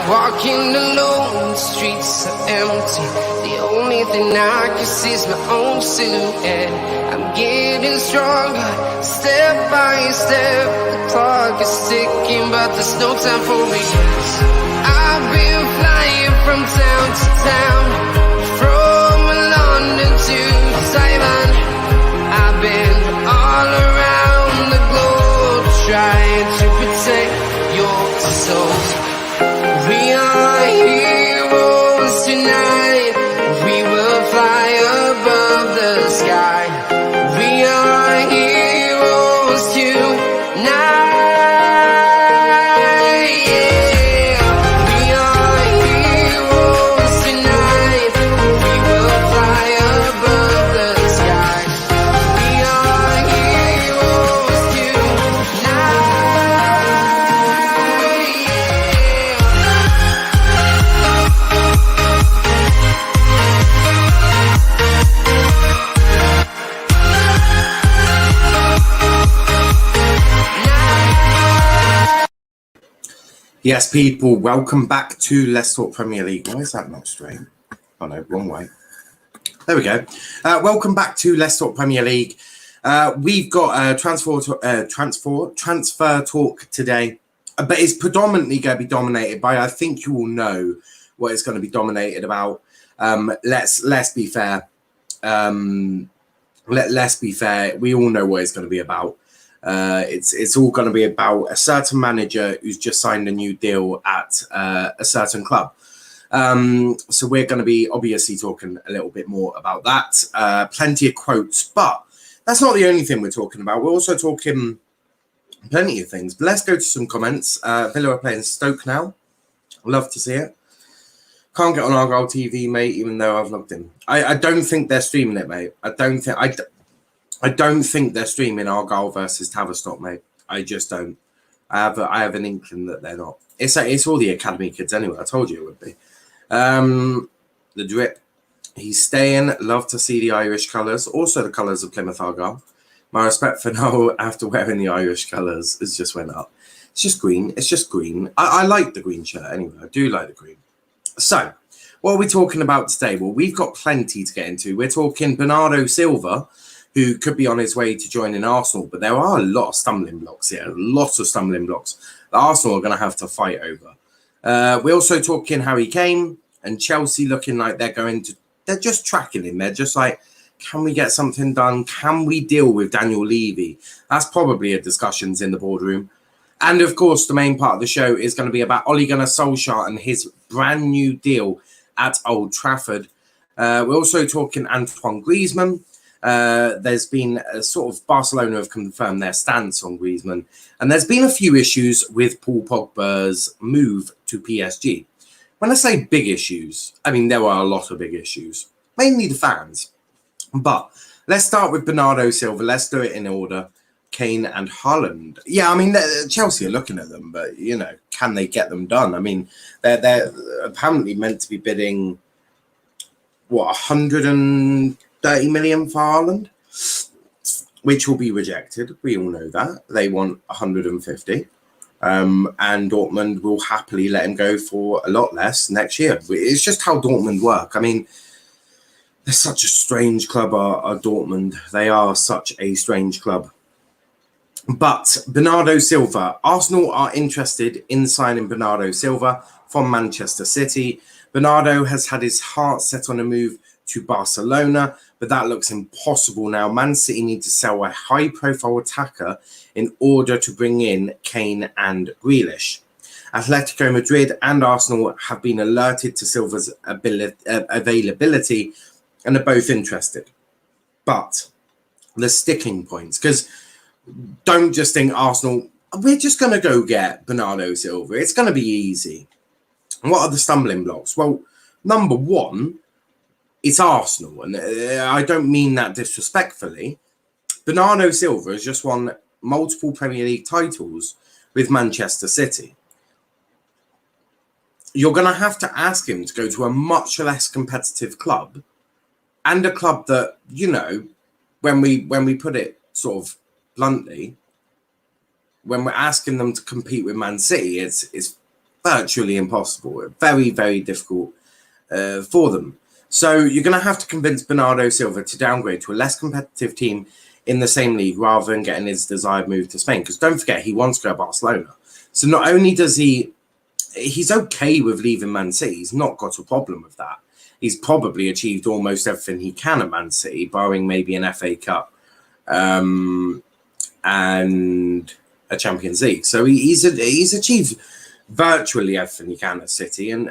Walking alone, the streets are empty. The only thing I can see is my own silhouette. I'm getting stronger, step by step. The clock is ticking, but there's no time for regrets. I've been flying from town to town, from London to Taiwan. I've been all around the globe, trying to protect your soul. We are heroes tonight. We will fly above the sky. We are heroes tonight. Yeah. We are heroes tonight. We will fly above the sky. We are heroes tonight. Yes, people, welcome back to Let's Talk Premier League. Why is that not straight? Oh, no, wrong way. There we go. Welcome back to Let's Talk Premier League. We've got transfer talk today, but it's predominantly going to be dominated by, I think you all know what it's going to be dominated about. Let's be fair. Let's be fair. We all know what it's going to be about. It's all going to be about a certain manager who's just signed a new deal at a certain club. So we're going to be obviously talking a little bit more about that. Plenty of quotes, but that's not the only thing we're talking about. We're also talking plenty of things. But let's go to some comments. Villa are playing Stoke now. Love to see it. Can't get on Argyle TV, mate, even though I've logged in. I don't think they're streaming it, mate. I don't think they're streaming Argyle versus Tavistock, mate. I just don't. I have an inkling that they're not. It's all the academy kids anyway. I told you it would be. The drip. He's staying. Love to see the Irish colours. Also the colours of Plymouth Argyle. My respect for Noel after wearing the Irish colours has just went up. It's just green. It's just green. I like the green shirt anyway. I do like the green. So, what are we talking about today? Well, we've got plenty to get into. We're talking Bernardo Silva, who could be on his way to joining Arsenal, but there are a lot of stumbling blocks here, lots of stumbling blocks that Arsenal are going to have to fight over. We're also talking Harry Kane and Chelsea looking like they're just tracking him. They're just like, can we get something done? Can we deal with Daniel Levy? That's probably a discussions in the boardroom. And of course, the main part of the show is going to be about Ole Gunnar Solskjaer and his brand new deal at Old Trafford. We're also talking Antoine Griezmann. There's been a sort of Barcelona have confirmed their stance on Griezmann, and there's been a few issues with Paul Pogba's move to PSG. When I say big issues, I mean there are a lot of big issues, mainly the fans. But let's start with Bernardo Silva. Let's do it in order. Kane and Haaland. Yeah, I mean Chelsea are looking at them, but you know, can they get them done? I mean, they're apparently meant to be bidding 130 million for Haaland, which will be rejected. We all know that. They want 150. And Dortmund will happily let him go for a lot less next year. It's just how Dortmund work. I mean, they're such a strange club, are Dortmund. They are such a strange club. But Bernardo Silva, Arsenal are interested in signing Bernardo Silva from Manchester City. Bernardo has had his heart set on a move to Barcelona, but that looks impossible now. Man City need to sell a high-profile attacker in order to bring in Kane and Grealish. Atletico Madrid and Arsenal have been alerted to Silva's availability and are both interested. But the sticking points, because don't just think Arsenal, we're just going to go get Bernardo Silva. It's going to be easy. What are the stumbling blocks? Well, number one, it's Arsenal, and I don't mean that disrespectfully. Bernardo Silva has just won multiple Premier League titles with Manchester City. You're going to have to ask him to go to a much less competitive club, and a club that, you know, when we put it sort of bluntly, when we're asking them to compete with Man City, it's virtually impossible. Very, very difficult for them. So you're going to have to convince Bernardo Silva to downgrade to a less competitive team in the same league rather than getting his desired move to Spain. Because don't forget, he wants to go to Barcelona. So not only does he's okay with leaving Man City. He's not got a problem with that. He's probably achieved almost everything he can at Man City, barring maybe an FA Cup and a Champions League. So he's achieved virtually everything he can at City, and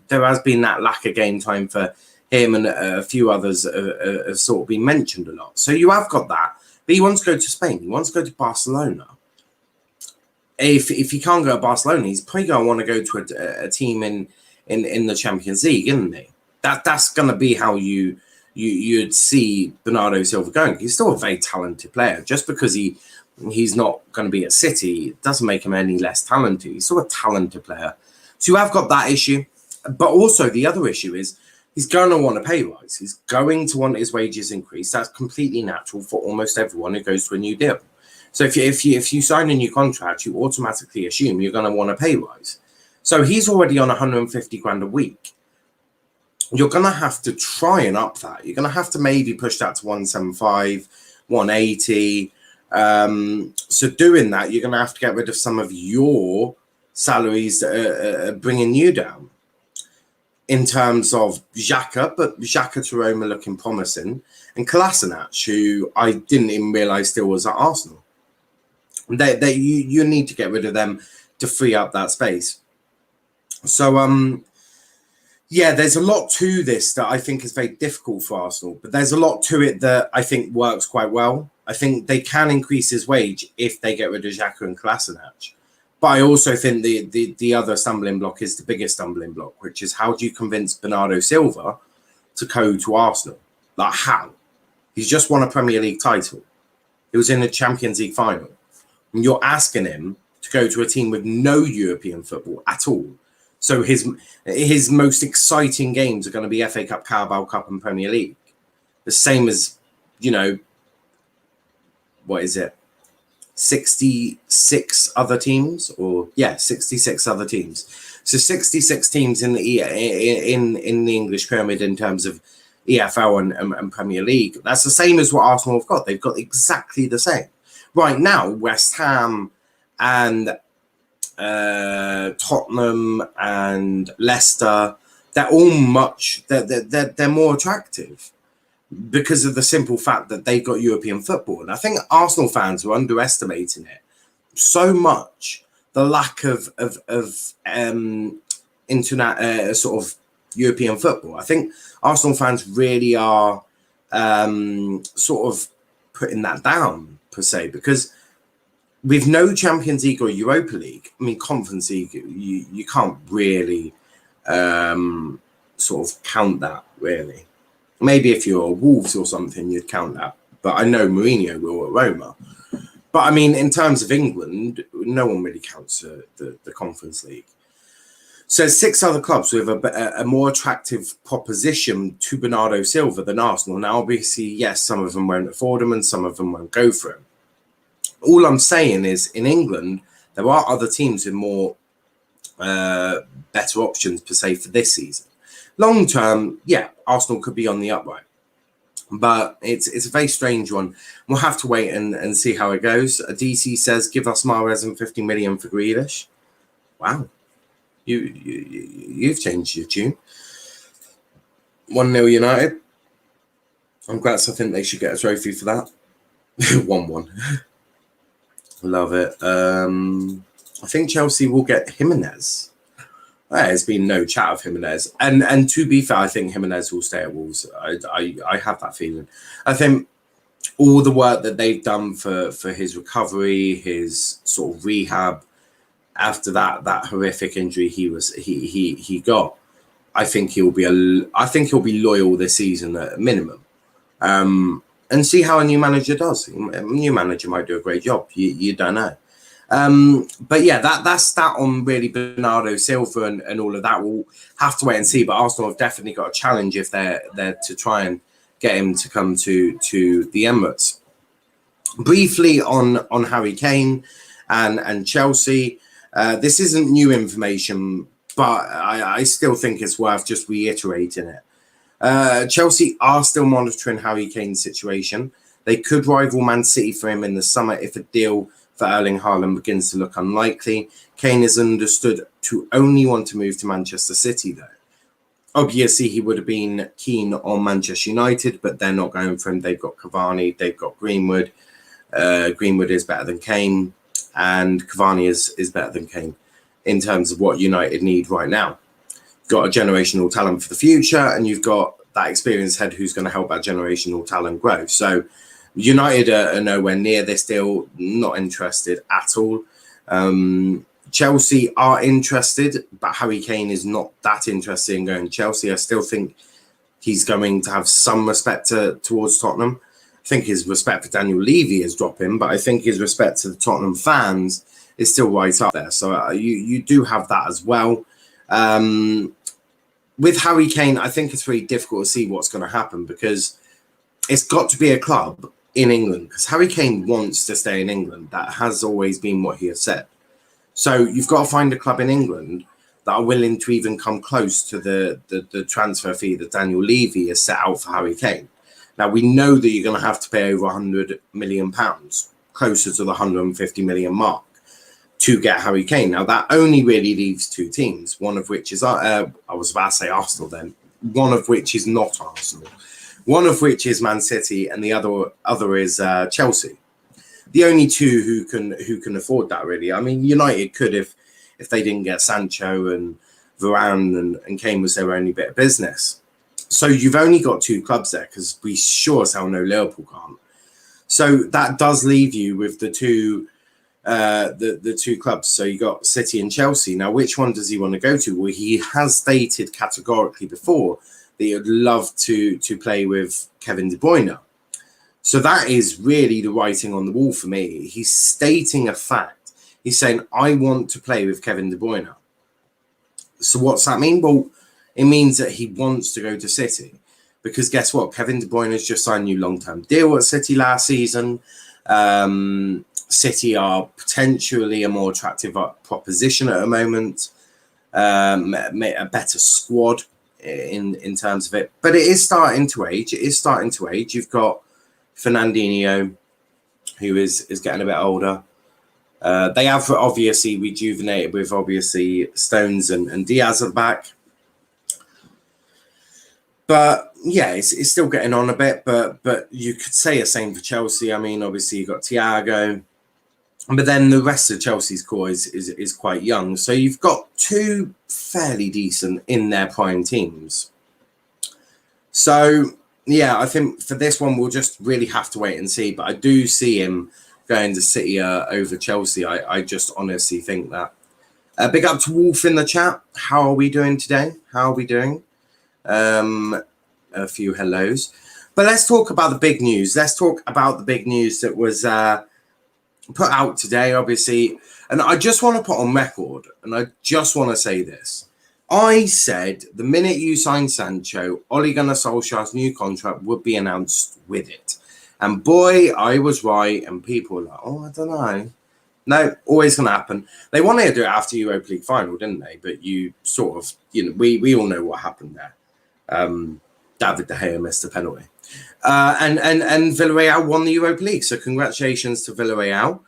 there has been that lack of game time for him, and a few others have sort of been mentioned a lot. So you have got that, but he wants to go to Spain. He wants to go to Barcelona. If he can't go to Barcelona, he's probably going to want to go to a team in the Champions League, isn't he? That's going to be how you'd see Bernardo Silva going. He's still a very talented player. Just because he's not going to be at City, it doesn't make him any less talented. He's still a talented player. So you have got that issue. But also the other issue is he's going to want a pay rise. He's going to want his wages increased. That's completely natural for almost everyone who goes to a new deal. So if you sign a new contract, you automatically assume you're going to want a pay rise. So he's already on 150 grand a week. You're going to have to try and up that. You're going to have to maybe push that to 175, 180. So doing that, you're going to have to get rid of some of your salaries that are bringing you down. In terms of Xhaka, but Xhaka to Roma looking promising, and Kolasinac, who I didn't even realise still was at Arsenal. You need to get rid of them to free up that space. So yeah, there's a lot to this that I think is very difficult for Arsenal, but there's a lot to it that I think works quite well. I think they can increase his wage if they get rid of Xhaka and Kolasinac. But I also think the other stumbling block is the biggest stumbling block, which is how do you convince Bernardo Silva to go to Arsenal? Like how? He's just won a Premier League title. He was in a Champions League final. And you're asking him to go to a team with no European football at all. So his most exciting games are going to be FA Cup, Carabao Cup and Premier League. The same as, what is it? 66 other teams, 66 other teams. So 66 teams in the English pyramid in terms of EFL and Premier League. That's the same as what Arsenal have got. They've got exactly the same. Right now, West Ham and Tottenham and Leicester, they're all they're more attractive because of the simple fact that they've got European football. And I think Arsenal fans are underestimating it so much, the lack of internet sort of European football. I think Arsenal fans really are sort of putting that down per se, because with no Champions League or Europa League, I mean, Conference League, you can't really sort of count that, really. Maybe if you're Wolves or something, you'd count that. But I know Mourinho will at Roma. But, I mean, in terms of England, no one really counts the Conference League. So 6 other clubs with a more attractive proposition to Bernardo Silva than Arsenal. Now, obviously, yes, some of them won't afford him and some of them won't go for him. All I'm saying is, in England, there are other teams with more better options, per se, for this season. Long term, yeah, Arsenal could be on the upright. But it's a very strange one. We'll have to wait and see how it goes. DC says, give us Mahrez and 50 million for Grealish. Wow. You've changed your tune. 1-0 United. Congrats, I think they should get a trophy for that. 1-1. Love it. I think Chelsea will get Jimenez. There's been no chat of Jimenez. And to be fair, I think Jimenez will stay at Wolves. I have that feeling. I think all the work that they've done for his recovery, his sort of rehab after that horrific injury he got, I think he'll be loyal this season at a minimum. And see how a new manager does. A new manager might do a great job. You don't know. But yeah, that's that on really Bernardo Silva and all of that. We'll have to wait and see. But Arsenal have definitely got a challenge if they're to try and get him to come to the Emirates. Briefly on Harry Kane and Chelsea. This isn't new information, but I still think it's worth just reiterating it. Chelsea are still monitoring Harry Kane's situation. They could rival Man City for him in the summer if a deal for Erling Haaland begins to look unlikely. Kane is understood to only want to move to Manchester City, though. Obviously, he would have been keen on Manchester United, but they're not going for him. They've got Cavani, they've got Greenwood. Greenwood is better than Kane, and Cavani is better than Kane in terms of what United need right now. You've got a generational talent for the future, and you've got that experienced head who's going to help that generational talent grow. So United are nowhere near this deal, not interested at all. Chelsea are interested, but Harry Kane is not that interested in going to Chelsea. I still think he's going to have some respect towards Tottenham. I think his respect for Daniel Levy is dropping, but I think his respect to the Tottenham fans is still right up there. So you do have that as well. With Harry Kane, I think it's really difficult to see what's going to happen because it's got to be a club in England because Harry Kane wants to stay in England. That has always been what he has said. So you've got to find a club in England that are willing to even come close to the transfer fee that Daniel Levy has set out for Harry Kane. Now, we know that you're going to have to pay over £100 million, closer to the 150 million mark, to get Harry Kane. Now, that only really leaves two teams, one of which is, I was about to say Arsenal then, one of which is not Arsenal, one of which is Man City, and the other is Chelsea. The only two who can afford that, really. I mean, United could if they didn't get Sancho and Varane and Kane was their only bit of business. So you've only got two clubs there because we sure as hell know Liverpool can't. So that does leave you with the two clubs. So you got City and Chelsea. Now, which one does he want to go to? Well, he has stated categorically before that he would love to play with Kevin De Bruyne. So that is really the writing on the wall for me. He's stating a fact. He's saying, I want to play with Kevin De Bruyne. So what's that mean? Well, it means that he wants to go to City. Because guess what? Kevin De Bruyne has just signed a new long-term deal at City last season. City are potentially a more attractive proposition at the moment. A better squad in terms of it. But it is starting to age. You've got Fernandinho, who is getting a bit older. They have obviously rejuvenated with obviously Stones and Diaz at the back. But yeah, it's still getting on a bit. But you could say the same for Chelsea. I mean, obviously you've got Thiago, but then the rest of Chelsea's core is quite young. So you've got two fairly decent in their prime teams. So yeah, I think for this one we'll just really have to wait and see. But I do see him going to City over Chelsea. I just honestly think that. Big up to Wolf in the chat. How are we doing today? How are we doing? A few hellos. But let's talk about the big news. Let's talk about the big news that was put out today, obviously. And I just want to put on record, and I just want to say this. I said the minute you sign Sancho, Ole Gunnar Solskjaer's new contract would be announced with it. And boy, I was right. And people were like, oh, I don't know. No, always going to happen. They wanted to do it after Europa League final, didn't they? But you sort of, we all know what happened there. David De Gea missed a penalty. And Villarreal won the Europa League. So congratulations to Villarreal.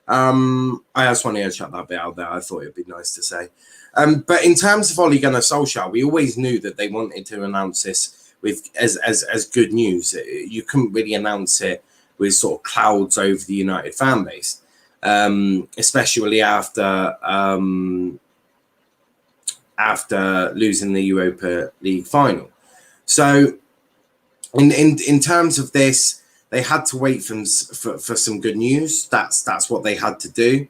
I just wanted to chuck that bit out there. I thought it'd be nice to say. But in terms of Ole Gunnar Solskjaer, we always knew that they wanted to announce this with as good news. You couldn't really announce it with sort of clouds over the United fan base, especially after losing the Europa League final. So in terms of this, they had to wait for some good news. That's what they had to do.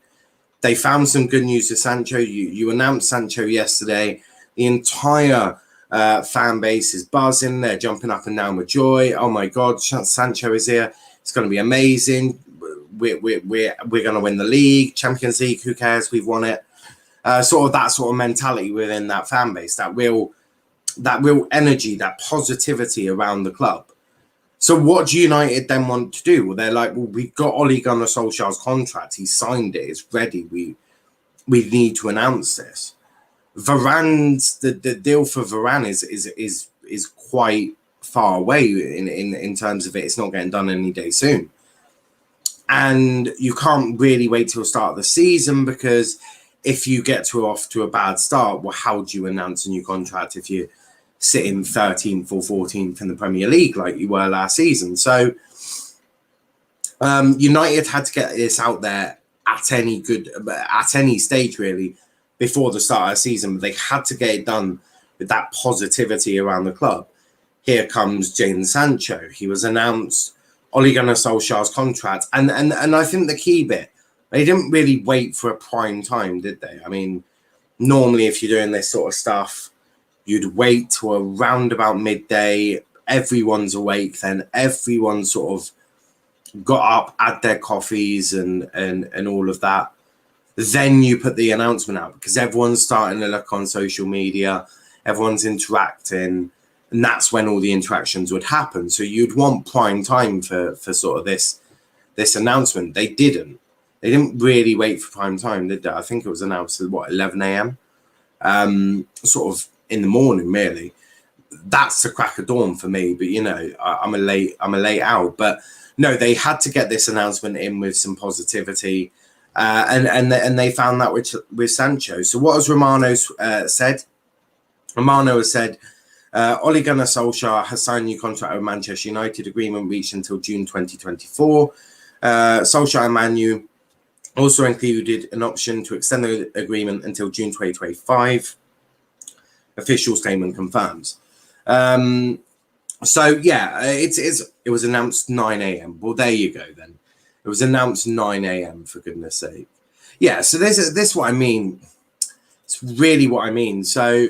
They found some good news with Sancho. You announced Sancho yesterday. The entire fan base is buzzing. They're jumping up and down with joy. Oh my God, Sancho is here. It's going to be amazing. We're going to win the league, Champions League. Who cares? We've won it. Sort of that sort of mentality within that fan base. That real energy, that positivity around the club. So what do United then want to do? Well, they're like, well, we've got Ole Gunnar Solskjaer's contract. He signed it. It's ready. we need to announce this. Varane's the deal for Varane is quite far away in terms of it. It's not getting done any day soon. And you can't really wait till the start of the season, because if you get off to a bad start, well, how do you announce a new contract if you're sitting 13th or 14th in the Premier League like you were last season? So United had to get this out there at any stage, really, before the start of the season. They had to get it done with that positivity around the club. Here comes Jadon Sancho. He was announced. Ole Gunnar Solskjaer's contract, and I think the key bit, they didn't really wait for a prime time, did they? I mean, normally if you're doing this sort of stuff, you'd wait till around about midday. Everyone's awake, then everyone sort of got up, had their coffees and all of that. Then you put the announcement out, because everyone's starting to look on social media, everyone's interacting. And that's when all the interactions would happen. So you'd want prime time for sort of this announcement. They didn't really wait for prime time, did they? I think it was announced at 11 a.m. Sort of in the morning, really. That's the crack of dawn for me. But I'm a late owl. But no, they had to get this announcement in with some positivity, and they found that with Sancho. So what has Romano said? Romano has said, Ole Gunnar Solskjaer has signed a new contract with Manchester United, agreement reached until June 2024. Solskjaer and Manu also included an option to extend the agreement until June 2025. Official statement confirms. So yeah, it was announced 9 a.m. Well, there you go then. It was announced 9 a.m. for goodness sake. Yeah, so this is what I mean. It's really what I mean. So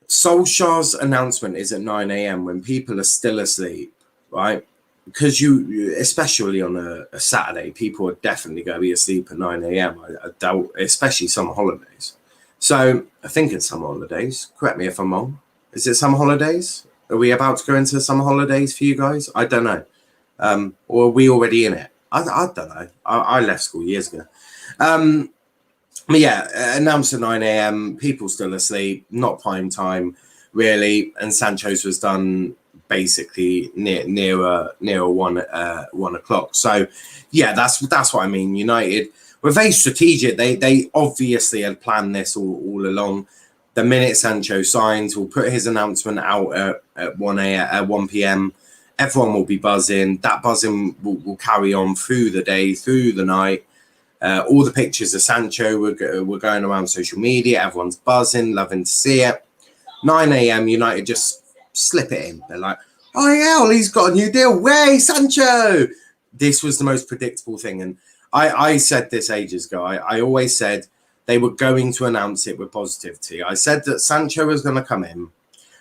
Solskjaer's announcement is at 9 a.m. when people are still asleep, right? Because you especially on a Saturday, people are definitely going to be asleep at 9 a.m. I doubt, especially summer holidays. So I think it's summer holidays. Correct me if I'm wrong. Is it summer holidays? Are we about to go into summer holidays for you guys? I don't know. Or are we already in it? I don't know. I left school years ago. But yeah, announced at 9 a.m. People still asleep, not prime time, really. And Sancho's was done basically near 1 o'clock. So yeah, that's what I mean. United were very strategic. They obviously had planned this all along. The minute Sancho signs, we'll put his announcement out at 1 p.m. Everyone will be buzzing. That buzzing will carry on through the day, through the night. All the pictures of Sancho were going around social media. Everyone's buzzing, loving to see it. 9 a.m. United just slip it in. They're like, oh yeah, he's got a new deal. Way Sancho. This was the most predictable thing. And I said this ages ago. I always said they were going to announce it with positivity. I said that Sancho was going to come in.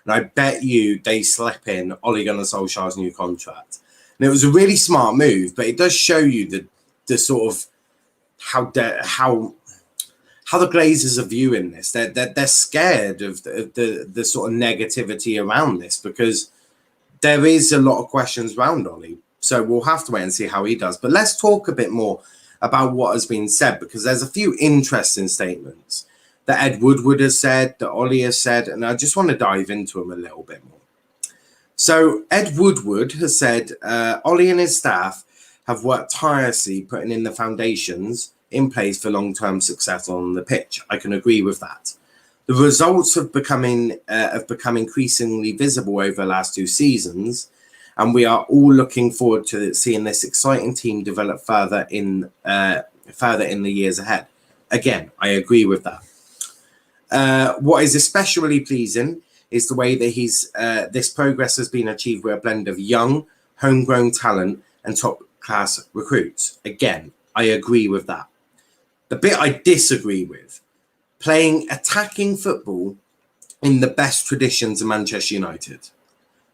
And I bet you they slip in Ole Gunnar Solskjaer's new contract. And it was a really smart move, but it does show you the sort of how the Glazers are viewing this. They're scared of the sort of negativity around this, because there is a lot of questions around Ole. So we'll have to wait and see how he does. But let's talk a bit more about what has been said, because there's a few interesting statements that Ed Woodward has said, that Ole has said, and I just want to dive into them a little bit more. So Ed Woodward has said, Ole and his staff have worked tirelessly putting in the foundations in place for long-term success on the pitch. I can agree with that. The results have become increasingly visible over the last 2 seasons, and we are all looking forward to seeing this exciting team develop further in the years ahead. Again, I agree with that. What is especially pleasing is the way that this progress has been achieved with a blend of young, homegrown talent and top-class recruits. Again, I agree with that. The bit I disagree with, playing attacking football in the best traditions of Manchester United.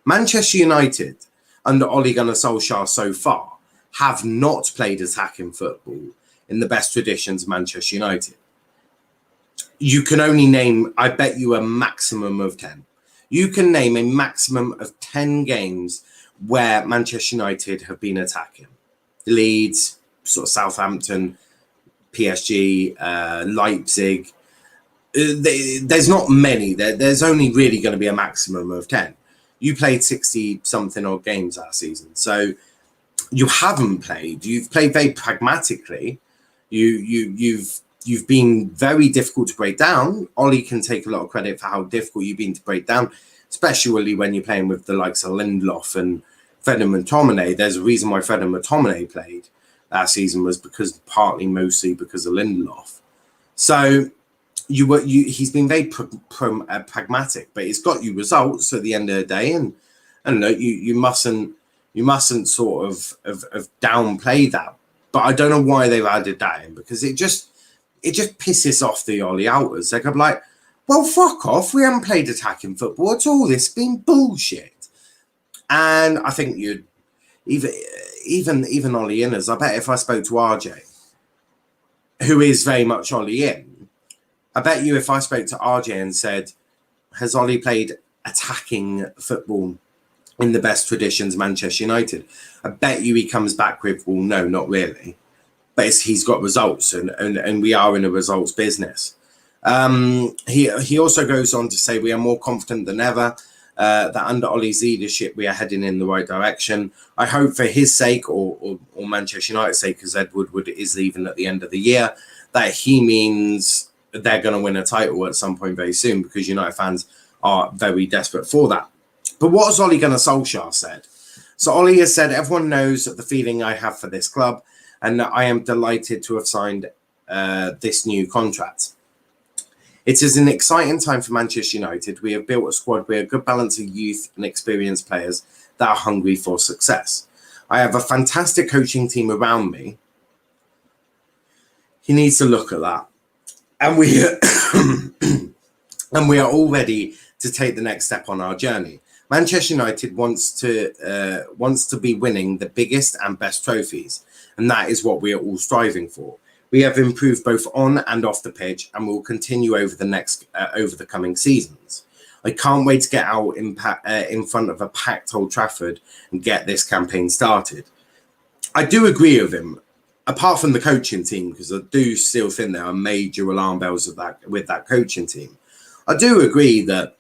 Manchester United, under Ole Gunnar Solskjaer so far, have not played attacking football in the best traditions of Manchester United. You can only name, I bet you, a maximum of 10. You can name a maximum of 10 games where Manchester United have been attacking. Leeds, sort of Southampton, PSG, Leipzig. There's not many. There's only really going to be a maximum of 10. You played 60-something odd games last season. So you haven't played. You've played very pragmatically. You've been very difficult to break down. Ollie can take a lot of credit for how difficult you've been to break down, especially when you're playing with the likes of Lindelof and Fred and McTominay. There's a reason why Fred and McTominay played last season was mostly because of Lindelof. So he's been very pragmatic, but it's got you results at the end of the day, and you mustn't sort of downplay that. But I don't know why they've added that in, because it just pisses off the Ollie outers. They're like, well, fuck off. We haven't played attacking football at all. It's been bullshit. And I think you'd even Ollie inners. I bet if I spoke to RJ, who is very much Ollie in, I bet you if I spoke to RJ and said, has Ollie played attacking football in the best traditions Manchester United? I bet you he comes back with, well, no, not really. But he's got results, and we are in a results business. He also goes on to say we are more confident than ever that under Ollie's leadership we are heading in the right direction. I hope for his sake or Manchester United's sake, because Ed Woodward is leaving at the end of the year, that he means they're going to win a title at some point very soon, because United fans are very desperate for that. But what has Ole Gunnar Solskjaer said? So Ollie has said, everyone knows the feeling I have for this club, and I am delighted to have signed this new contract. It is an exciting time for Manchester United. We have built a squad with a good balance of youth and experienced players that are hungry for success. I have a fantastic coaching team around me. He needs to look at that. And we are all ready to take the next step on our journey. Manchester United wants to be winning the biggest and best trophies, and that is what we are all striving for. We have improved both on and off the pitch, and will continue over the coming seasons. I can't wait to get out in front of a packed Old Trafford and get this campaign started. I do agree with him, apart from the coaching team, because I do still think there are major alarm bells with that coaching team. I do agree that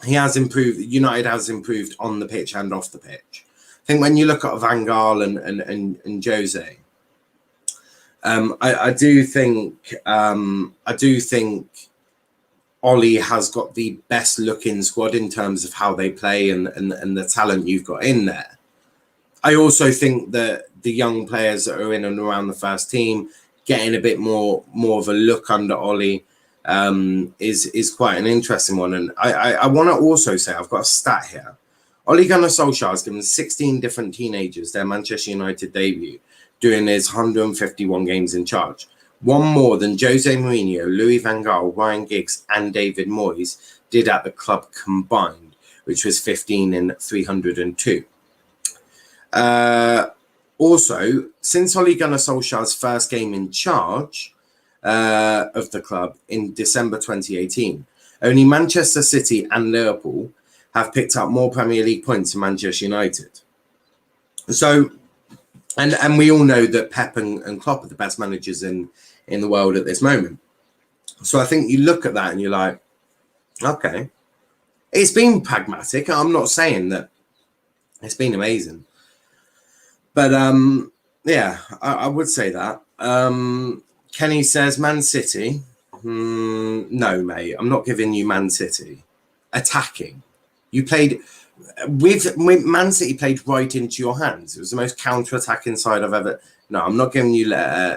he has improved. United has improved on the pitch and off the pitch. I think when you look at Van Gaal and Jose, I do think Ollie has got the best looking squad in terms of how they play and the talent you've got in there. I also think that the young players that are in and around the first team getting a bit more of a look under Ollie is quite an interesting one. And I want to also say, I've got a stat here. Ole Gunnar Solskjaer has given 16 different teenagers their Manchester United debut during his 151 games in charge. One more than Jose Mourinho, Louis van Gaal, Ryan Giggs and David Moyes did at the club combined, which was 15 in 302. Also, since Ole Gunnar Solskjaer's first game in charge of the club in December 2018, only Manchester City and Liverpool have picked up more Premier League points than Manchester United. So, and we all know that Pep and Klopp are the best managers in the world at this moment. So I think you look at that and you're like, okay, it's been pragmatic. I'm not saying that it's been amazing. But yeah, I would say that. Kenny says, Man City. No, mate, I'm not giving you Man City. Attacking. You played with Man City played right into your hands. It was the most counter-attacking side I've ever. No, I'm not giving you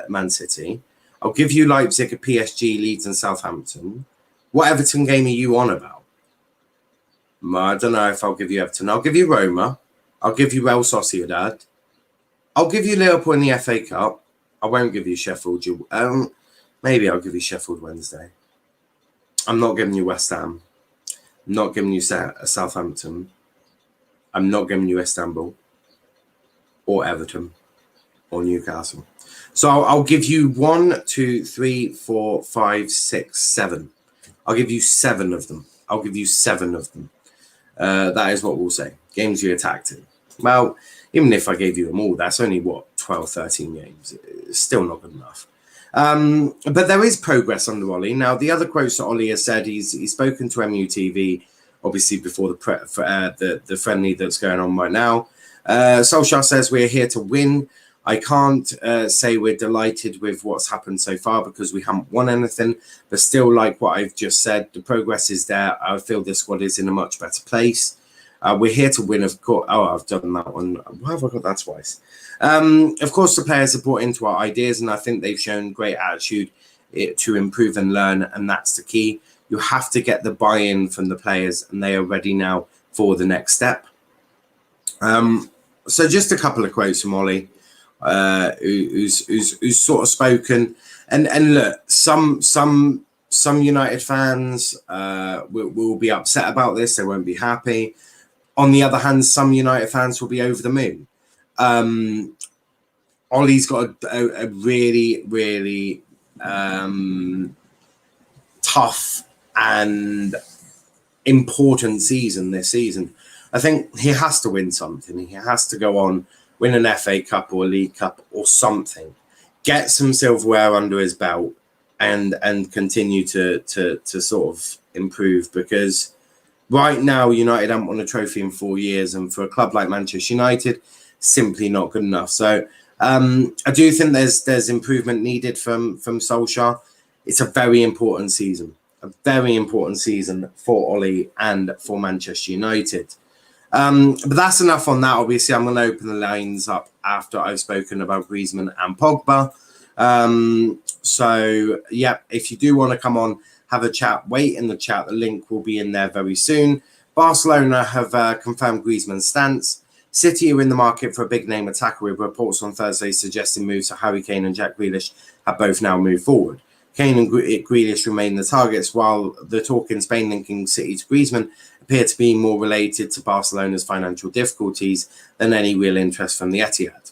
Man City. I'll give you Leipzig, a PSG, Leeds, and Southampton. What Everton game are you on about? I don't know if I'll give you Everton. I'll give you Roma. I'll give you Real Sociedad. I'll give you Liverpool in the FA Cup. I won't give you Sheffield. Maybe I'll give you Sheffield Wednesday. I'm not giving you West Ham. I'm not giving you Southampton. I'm not giving you Istanbul or Everton or Newcastle. So I'll give you 1, 2, 3, 4, 5, 6, 7. I'll give you 7 of them. That is what we'll say. Games you attacked in. Well, even if I gave you them all, that's only 12, 13 games. It's still not good enough. But there is progress under Ollie. Now, the other quotes that Ollie has said, he's spoken to MUTV, obviously before the friendly that's going on right now. Solskjaer says we're here to win. I can't say we're delighted with what's happened so far because we haven't won anything, but still, like what I've just said, the progress is there. I feel the squad is in a much better place. We're here to win, of course. Oh, I've done that one. Why have I got that twice? Of course, the players have bought into our ideas, and I think they've shown great attitude to improve and learn, and that's the key. You have to get the buy-in from the players, and they are ready now for the next step. So just a couple of quotes from Ollie, who's sort of spoken, and look, some United fans will be upset about this. They won't be happy. On the other hand, some United fans will be over the moon. Ollie's got a really, really tough and important season this season. I think he has to win something. He has to go on, win an FA Cup or a League Cup or something, get some silverware under his belt, and continue to sort of improve, because right now United haven't won a trophy in 4 years, and for a club like Manchester United, simply not good enough. So I do think there's improvement needed from Solskjaer. It's a very important season for Ollie and for Manchester United. But that's enough on that. Obviously, I'm going to open the lines up after I've spoken about Griezmann and Pogba. So, yeah, if you do want to come on, have a chat, wait in the chat. The link will be in there very soon. Barcelona have confirmed Griezmann's stance. City are in the market for a big-name attacker, with reports on Thursday suggesting moves to Harry Kane and Jack Grealish have both now moved forward. Kane and Grealish remain the targets, while the talk in Spain linking City to Griezmann appear to be more related to Barcelona's financial difficulties than any real interest from the Etihad.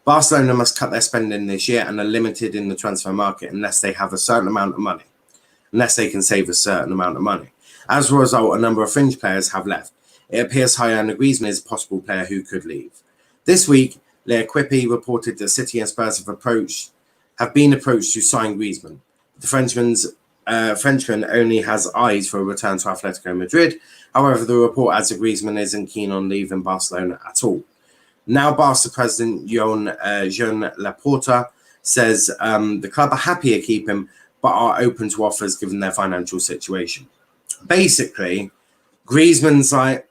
Barcelona must cut their spending this year and are limited in the transfer market unless they have a certain amount of money, unless they can save a certain amount of money. As a result, a number of fringe players have left. It appears Hayana Griezmann is a possible player who could leave. This week, L'Equipe reported that City and Spurs have been approached to sign Griezmann. The Frenchman only has eyes for a return to Atletico Madrid. However, the report adds that Griezmann isn't keen on leaving Barcelona at all. Now, Barca president Jean Laporta says the club are happy to keep him, but are open to offers given their financial situation. Basically, Griezmann's like,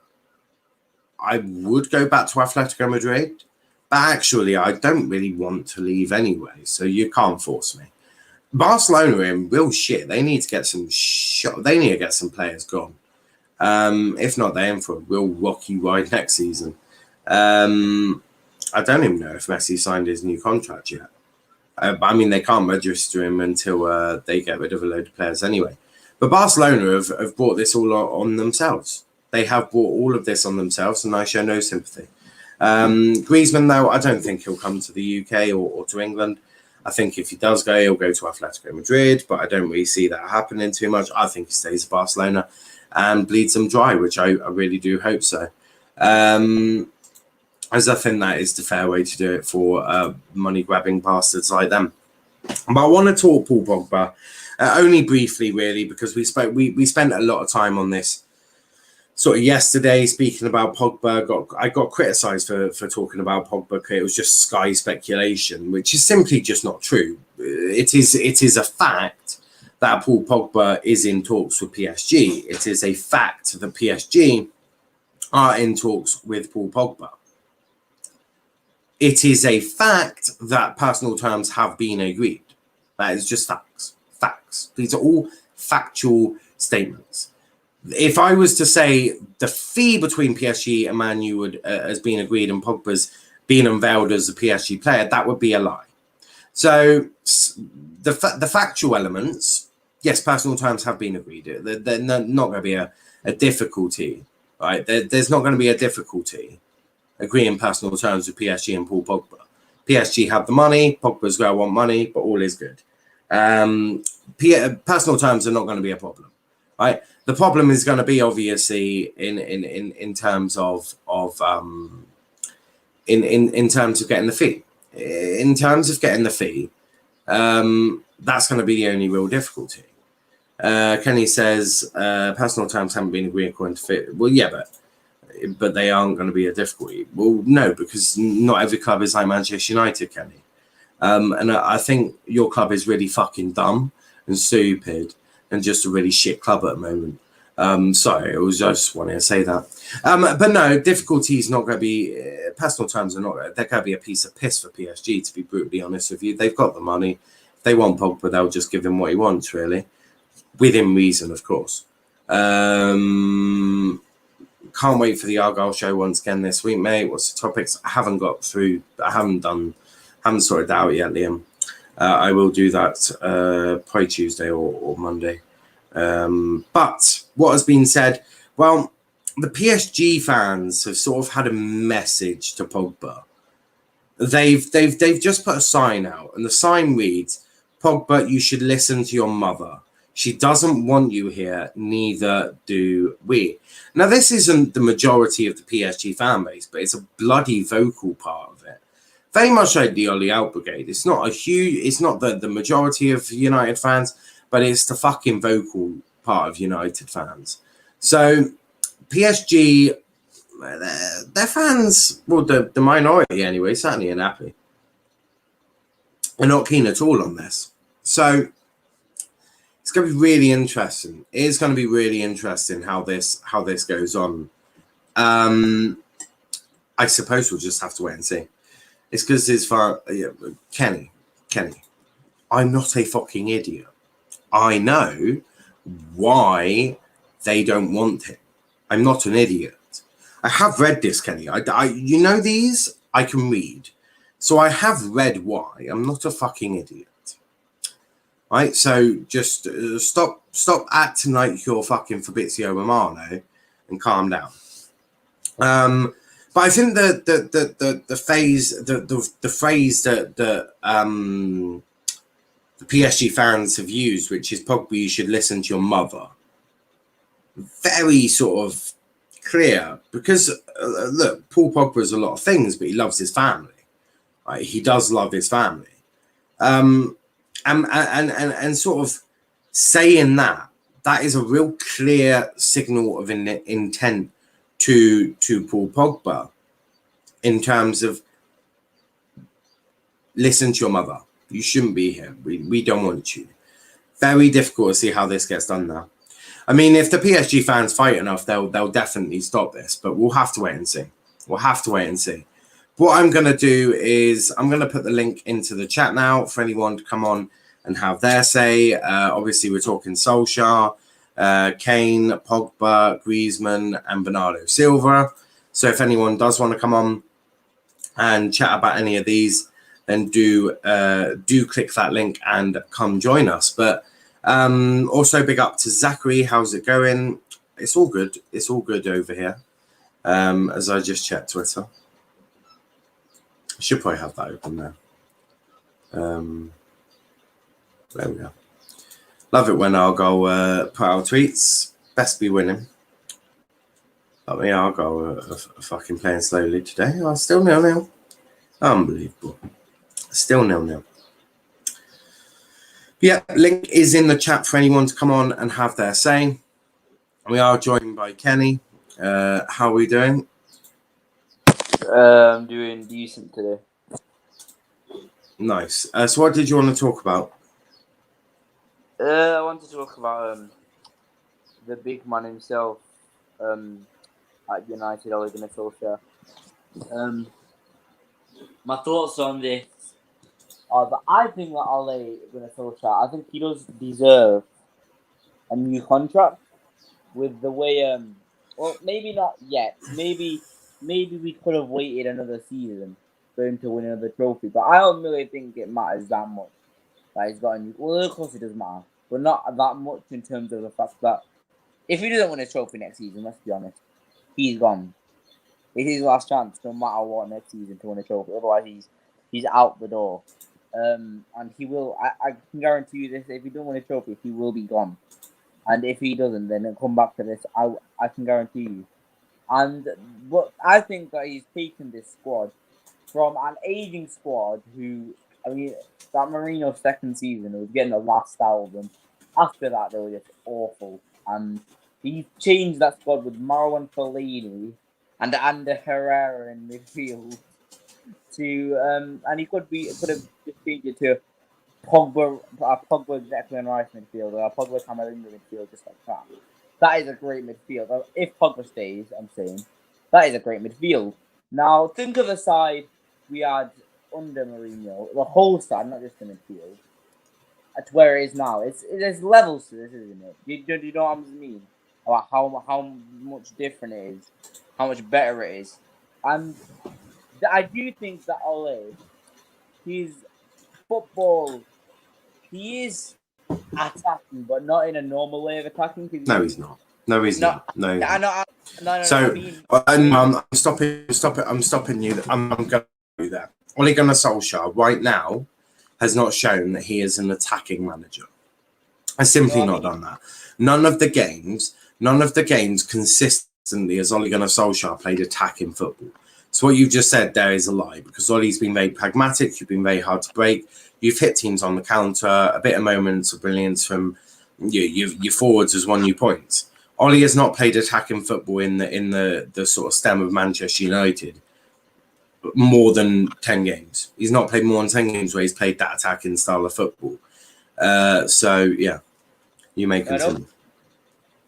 I would go back to Atletico Madrid, but actually I don't really want to leave anyway, so you can't force me. Barcelona are in real shit. They need to get some they need to get some players gone. If not, they're in for a real rocky ride next season. I don't even know if Messi signed his new contract yet. I mean, they can't register him until they get rid of a load of players anyway. But Barcelona have brought this all on themselves. They have brought all of this on themselves, and I show no sympathy. Griezmann, though, I don't think he'll come to the UK or to England. I think if he does go, he'll go to Atletico Madrid, but I don't really see that happening too much. I think he stays at Barcelona and bleeds them dry, which I really do hope so. As I think that is the fair way to do it for money-grabbing bastards like them. But I want to talk Paul Pogba, only briefly, really, because we spent a lot of time on this sort of yesterday speaking about Pogba. I got criticised for talking about Pogba. It was just Sky speculation, which is simply just not true. It is a fact that Paul Pogba is in talks with PSG. It is a fact that PSG are in talks with Paul Pogba. It is a fact that personal terms have been agreed. That is just facts. Facts. These are all factual statements. If I was to say the fee between PSG and Man U has been agreed and Pogba's been unveiled as a PSG player, that would be a lie. So the factual elements, yes, personal terms have been agreed. They're not going to be a difficulty, right? There's not going to be a difficulty agreeing personal terms with PSG and Paul Pogba. PSG have the money, Pogba's going to want money, but all is good. Personal terms are not going to be a problem, right? The problem is going to be obviously in terms of in terms of getting the fee. In terms of getting the fee, That's going to be the only real difficulty. Kenny says personal terms haven't been agreed according to fit. Well, yeah, but they aren't going to be a difficulty. Well, no, because not every club is like Manchester United, Kenny. And I think your club is really fucking dumb and stupid and just a really shit club at the moment. Sorry, I just wanting to say that. But no, difficulty is not going to be, personal terms are not, they're going to be a piece of piss for PSG, to be brutally honest with you. They've got the money. If they want Pogba, they'll just give him what he wants, really. Within reason, of course. Can't wait for the Argyle show once again this week, mate. What's the topics? I haven't sorted out yet, Liam. I will do that probably Tuesday or Monday. But what has been said, well, the PSG fans have sort of had a message to Pogba. They've just put a sign out, and the sign reads, Pogba, you should listen to your mother. She doesn't want you here, neither do we. Now, this isn't the majority of the PSG fan base, but it's a bloody vocal part of it. Very much like the Ollie Out Brigade. It's not the majority of United fans, but it's the fucking vocal part of United fans. So, PSG, their fans, well, the minority anyway, certainly are happy. They're not keen at all on this. So, it's going to be really interesting. It is going to be really interesting how this goes on. I suppose we'll just have to wait and see. It's because Kenny, I'm not a fucking idiot. I know why they don't want him. I'm not an idiot. I have read this, Kenny. You know these? I can read. So I have read why. I'm not a fucking idiot. Right, so just stop acting like you're fucking Fabrizio Romano and calm down. But I think the phrase that the PSG fans have used, which is Pogba, you should listen to your mother, very sort of clear, because look, Paul Pogba is a lot of things, but he loves his family. Right? He does love his family. And sort of saying that is a real clear signal of intent to Paul Pogba in terms of listen to your mother. You shouldn't be here. We don't want you. Very difficult to see how this gets done now. I mean, if the PSG fans fight enough, they'll definitely stop this, but we'll have to wait and see. What I'm going to do is I'm going to put the link into the chat now for anyone to come on and have their say. Obviously, we're talking Solskjaer, Kane, Pogba, Griezmann, and Bernardo Silva. So if anyone does want to come on and chat about any of these, then do click that link and come join us. But also big up to Zachary. How's it going? It's all good. It's all good over here. As I just checked Twitter. I should probably have that open now. There we go. Love it when I'll go put out tweets. Best be winning. But yeah, I'll go fucking playing slowly today. Oh, still 0-0. Unbelievable. Still 0-0. Yeah, link is in the chat for anyone to come on and have their say. We are joined by Kenny. How are we doing? I'm doing decent today. Nice. So what did you want to talk about? I want to talk about the big man himself at United, Ole Gunnar Solskjaer. My thoughts on this are that I think that Ole Gunnar Solskjaer, I think he does deserve a new contract with the way, well, maybe not yet. Maybe we could have waited another season for him to win another trophy, but I don't really think it matters that much that he's got a new. Well, of course it does matter, but not that much in terms of the fact that if he doesn't win a trophy next season, let's be honest, he's gone. It's his last chance, no matter what, next season to win a trophy. Otherwise, he's out the door. And he will. I can guarantee you this: if he doesn't win a trophy, he will be gone. And if he doesn't, then he'll come back to this. I can guarantee you. But I think that he's taken this squad from an aging squad who I mean, that Mourinho second season, it was getting the last out of them. After that, they were just awful. And he changed that squad with Marwan Fellaini and Ander Herrera in midfield to and he could have just changed it to Pogba, Declan Rice midfield, or Pogba Camavinga midfield, just like that. That is a great midfield. If Pogba stays, I'm saying that is a great midfield. Now think of the side we had under Mourinho, the whole side, not just the midfield, to where it is now. There's levels to this, isn't it? You know what I mean? About how much different it is, how much better it is, and I do think that Ole, his football, he is attacking, but not in a normal way of attacking. No, he's not. No, he's not. No. No. So I mean, I'm stopping you. I'm going to do that. Ole Gunnar Solskjaer right now has not shown that he is an attacking manager. Has simply not done that. None of the games consistently as Ole Gunnar Solskjaer played attacking football. So what you've just said there is a lie, because Ole's been very pragmatic. You've been very hard to break. You've hit teams on the counter. A bit of moments of brilliance from your forwards has won you points. Ole has not played attacking football in the sort of stem of Manchester United more than 10 games. He's not played more than 10 games where he's played that attacking style of football. So yeah, you may continue.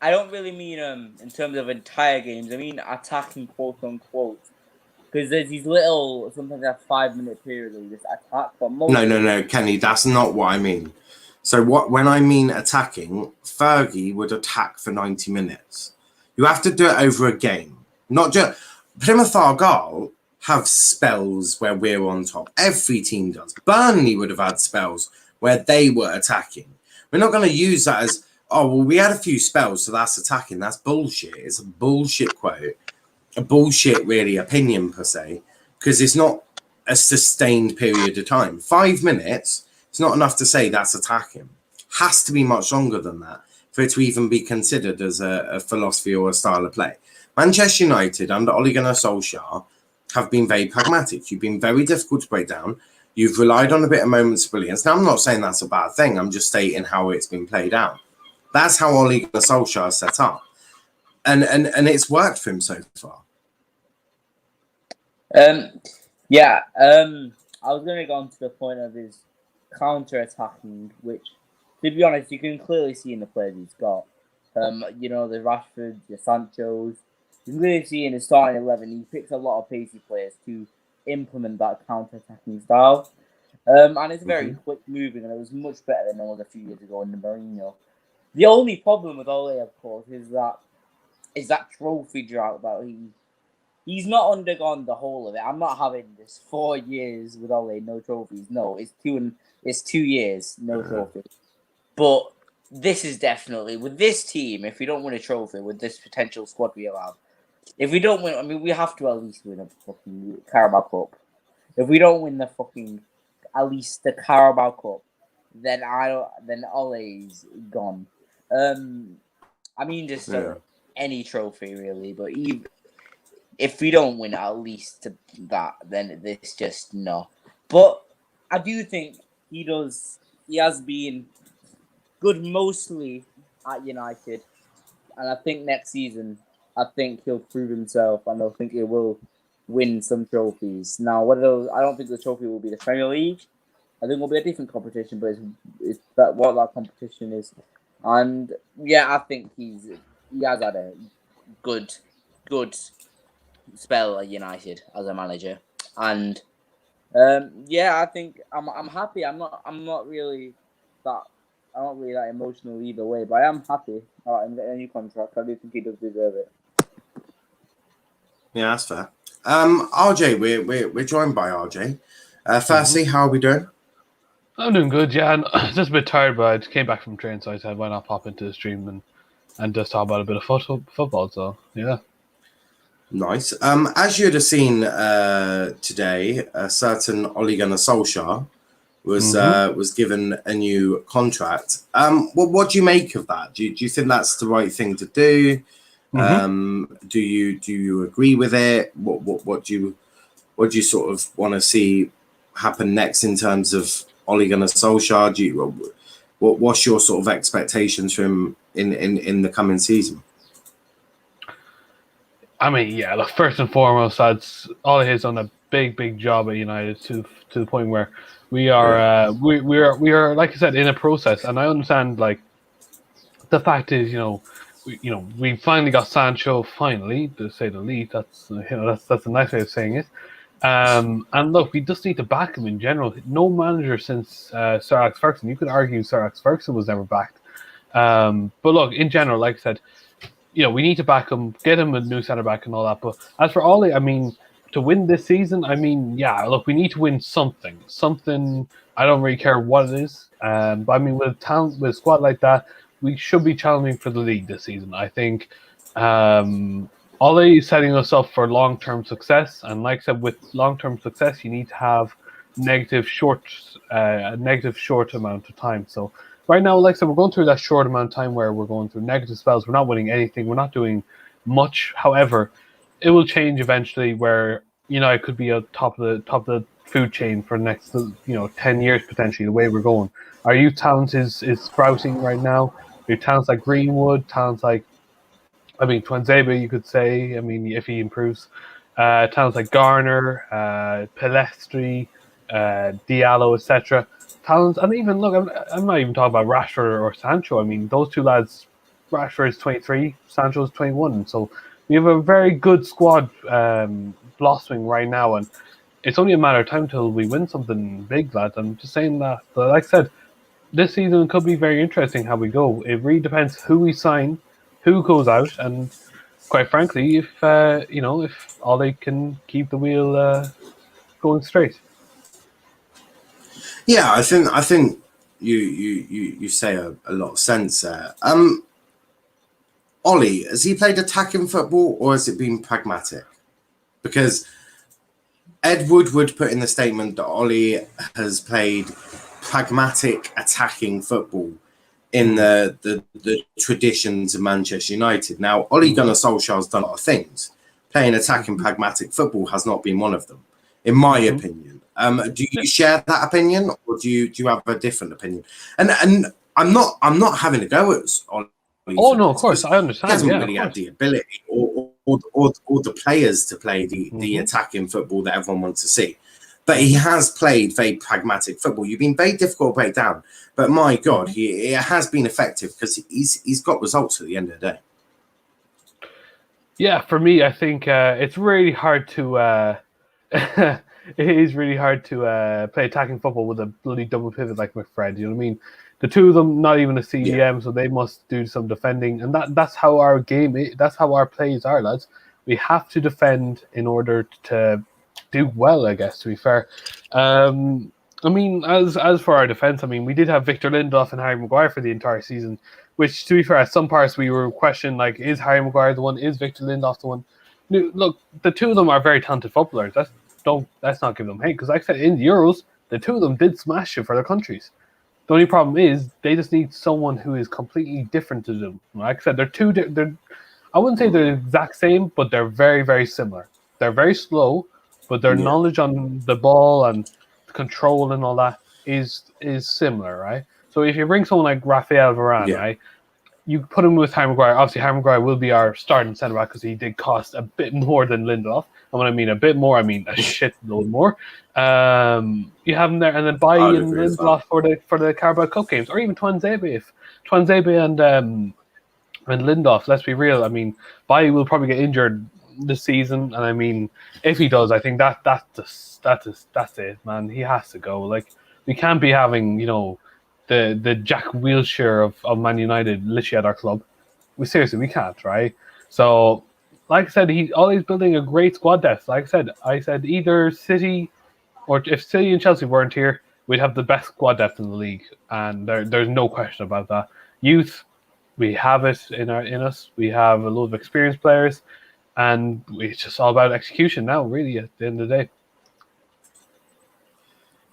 I don't really mean in terms of entire games. I mean attacking, quote unquote. Because there's these little, sometimes a 5-minute period where you just attack. But No, Kenny, that's not what I mean. So when I mean attacking, Fergie would attack for 90 minutes. You have to do it over a game. Not just Plymouth Argyle have spells where we're on top. Every team does. Burnley would have had spells where they were attacking. We're not going to use that as, we had a few spells, so that's attacking. That's bullshit. It's a bullshit quote. A bullshit, really, opinion per se, because it's not a sustained period of time. 5 minutes, it's not enough to say that's attacking. Has to be much longer than that for it to even be considered as a philosophy or a style of play. Manchester United under Ole Gunnar Solskjaer have been very pragmatic. You've been very difficult to break down. You've relied on a bit of moments of brilliance. Now, I'm not saying that's a bad thing. I'm just stating how it's been played out. That's how Ole Gunnar Solskjaer is set up. And it's worked for him so far. I was going to go on to the point of his counter-attacking, which, to be honest, you can clearly see in the players he's got. The Rashfords, the Sanchos. You can clearly see in his starting 11, he picks a lot of pacey players to implement that counter-attacking style. And it's very quick moving, and it was much better than it was a few years ago in the Mourinho. The only problem with Ole, of course, is that trophy drought that he's not undergone the whole of it. I'm not having this 4 years with Ole, no trophies. No, it's 2 years, no trophies. But this is definitely, with this team, if we don't win a trophy, with this potential squad we have, if we don't win, we have to at least win a fucking Carabao Cup. If we don't win at least the Carabao Cup, then Ole's gone. Any trophy really, but if we don't win at least that, then it's just no. But I do think he has been good mostly at United, and I think next season, he'll prove himself, and I think he will win some trophies. Now, I don't think the trophy will be the Premier League. I think it will be a different competition, but it's what that competition is. And yeah, I think he has had a good spell at United as a manager, and I think I'm happy. I'm not really that emotional either way, but I am happy in the new contract. I do think he does deserve it. Yeah, that's fair. RJ, we're joined by RJ. Firstly, how are we doing? I'm doing good, yeah. I'm just a bit tired, but I just came back from training, so I said, why not pop into the stream and just talk about a bit of football. So, yeah. Nice. As you'd have seen today, a certain Ole Gunnar Solskjaer was given a new contract. What do you make of that? Do you think that's the right thing to do? Do you agree with it? What do you sort of want to see happen next in terms of Ole Gunnar Solskjaer? What's your sort of expectations from in the coming season? I mean, yeah, look, first and foremost, that's Ole has done a big job at United to the point where we are we are like I said in a process, and I understand like the fact is, we finally got Sancho, finally, to say the least. That's that's a nice way of saying it. And look, we just need to back him in general. No manager since Sir Alex Ferguson. You could argue Sir Alex Ferguson was never backed. But look, in general, like I said, we need to back him, get him a new centre back and all that. But as for Ole, I mean, to win this season, I mean, yeah, look, we need to win something. Something, I don't really care what it is. But I mean, with talent, with a squad like that, we should be challenging for the league this season. I think Ole is setting us up for long-term success. And like I said, with long-term success, you need to have a negative short amount of time. So right now, like I said, we're going through that short amount of time where we're going through negative spells. We're not winning anything. We're not doing much. However, it will change eventually where, it could be at top of the food chain for the next, 10 years potentially, the way we're going. Our youth talent is sprouting right now. We have talents like Greenwood, talents like, Tuanzebe, you could say, if he improves. Talents like Garner, Pelestri, Diallo, etc. Talents, and even look, I'm not even talking about Rashford or Sancho. I mean, those two lads, Rashford is 23, Sancho is 21. So we have a very good squad blossoming right now, and it's only a matter of time until we win something big, lads. I'm just saying that. But like I said, this season could be very interesting how we go. It really depends who we sign, who goes out, and quite frankly, if if Ole can keep the wheel going straight. Yeah, I think you say a lot of sense there. Ole, has he played attacking football or has it been pragmatic? Because Ed Woodward put in the statement that Ole has played pragmatic attacking football in the traditions of Manchester United. Now, Ole Gunnar Solskjaer has done a lot of things. Playing attacking pragmatic football has not been one of them, in my opinion. Do you share that opinion, or do you have a different opinion? And I'm not having a go at Ole. Oh no, of course I understand. He hasn't really had the ability or the players to play the attacking football that everyone wants to see. But he has played very pragmatic football. You've been very difficult to break down, but my God, it has been effective because he's got results at the end of the day. Yeah, for me, I think it's really hard to. It is really hard to play attacking football with a bloody double pivot like McFred. You know what I mean? The two of them, not even a CDM, so they must do some defending, and that's how our game is. That's how our plays are, lads. We have to defend in order to do well, I guess, to be fair. As for our defence, we did have Victor Lindelof and Harry Maguire for the entire season, which, to be fair, at some parts we were questioning, like, is Harry Maguire the one? Is Victor Lindelof the one? Look, the two of them are very talented footballers. Let's not give them hate, because like I said, in the Euros, the two of them did smash it for their countries. The only problem is they just need someone who is completely different to them. Like I said, they're I wouldn't say they're the exact same, but they're very, very similar. They're very slow, but their knowledge on the ball and control and all that is similar, right? So if you bring someone like Raphael Varane, right, you put him with Harry Maguire. Obviously, Harry Maguire will be our starting centre back because he did cost a bit more than Lindelof. And when I mean a bit more, I mean a shit load more. You have him there, and then Bailly and Lindelof for the Carabao Cup games, or even Tuanzebe. If Tuanzebe and Lindelof, let's be real. Bailly will probably get injured this season, and if he does, I think that's it, man. He has to go. Like, we can't be having the Jack Wilshere of Man United literally at our club. We can't, right? So, like I said, he's always building a great squad depth. Like I said either City, or if City and Chelsea weren't here, we'd have the best squad depth in the league, and there's no question about that. Youth, we have it in us. We have a lot of experienced players, and it's just all about execution now, really, at the end of the day.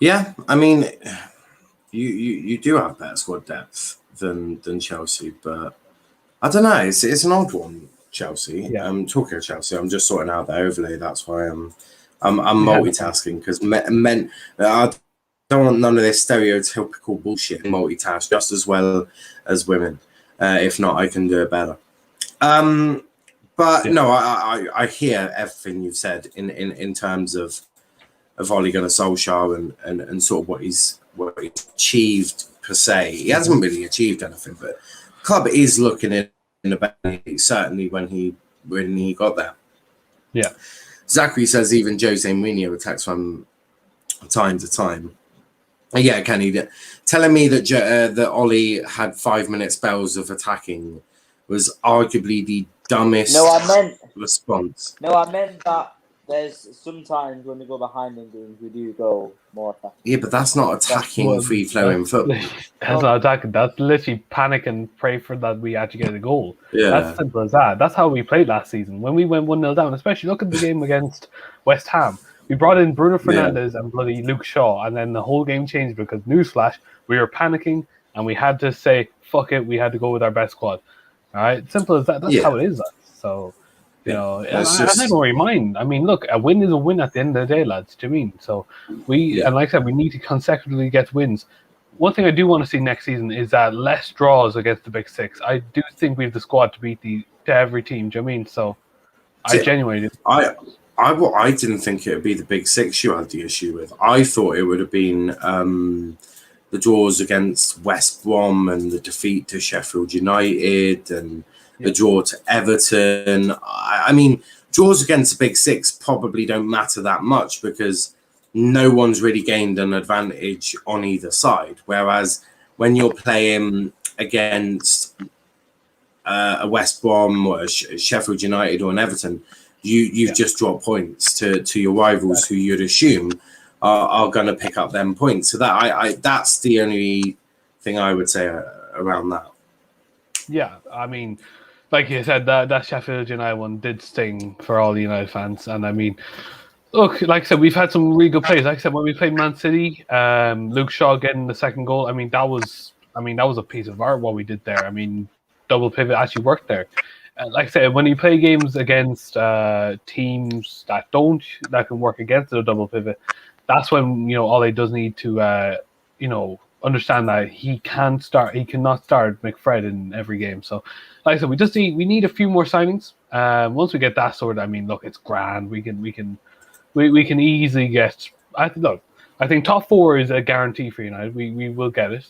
Yeah, you do have better squad depth than Chelsea, but I don't know. It's an odd one, Chelsea. Yeah. Talking of Chelsea, I'm just sorting out the overlay. That's why I'm multitasking because men. I don't want none of this stereotypical bullshit. Multitask just as well as women. If not, I can do it better. But no, I hear everything you've said in terms of Ole Gunnar Solskjaer and sort of what he's achieved per se. He hasn't really achieved anything, but the club is looking in the back, certainly when he got there. Yeah. Zachary says even Jose Mourinho attacks from time to time. Yeah, Kenny, telling me that Ollie had 5 minute spells of attacking was arguably the dumbest response. No, I meant that there's sometimes when we go behind in games, we do go more attacking. Yeah, but that's not attacking free-flowing football. That's not attacking. That's literally panic and pray for that we actually get a goal. Yeah. That's simple as that. That's how we played last season. When we went 1-0 down, especially look at the game against West Ham. We brought in Bruno Fernandes and bloody Luke Shaw, and then the whole game changed because, newsflash, we were panicking and we had to say, fuck it, we had to go with our best squad. All right? Simple as that. That's how it is. So, you know, and I don't really mind. I mean, look, a win is a win at the end of the day, lads. Do you mean? So, and like I said, we need to consecutively get wins. One thing I do want to see next season is that less draws against the Big Six. I do think we have the squad to beat every team. Do you know what I mean? So, I genuinely do. I didn't think it would be the Big Six you had the issue with. I thought it would have been the draws against West Brom and the defeat to Sheffield United and the draw to Everton. I mean, draws against the Big Six probably don't matter that much because no one's really gained an advantage on either side. Whereas when you're playing against a West Brom or a Sheffield United or an Everton, you've just dropped points to your rivals who you'd assume are going to pick up them points. So that's the only thing I would say around that. Yeah, I mean, like you said, that Sheffield United one did sting for all the United fans. And I mean, look, like I said, we've had some really good plays. Like I said, when we played Man City, Luke Shaw getting the second goal, that was a piece of art what we did there. I mean, double pivot actually worked there. Like I said, when you play games against teams that can work against the double pivot, that's when Ole does need to understand that he cannot start McFred in every game. So, like I said, we need a few more signings. Once we get that sorted, I mean, look, it's grand. We can easily get. I think top 4 is a guarantee for United. We will get it.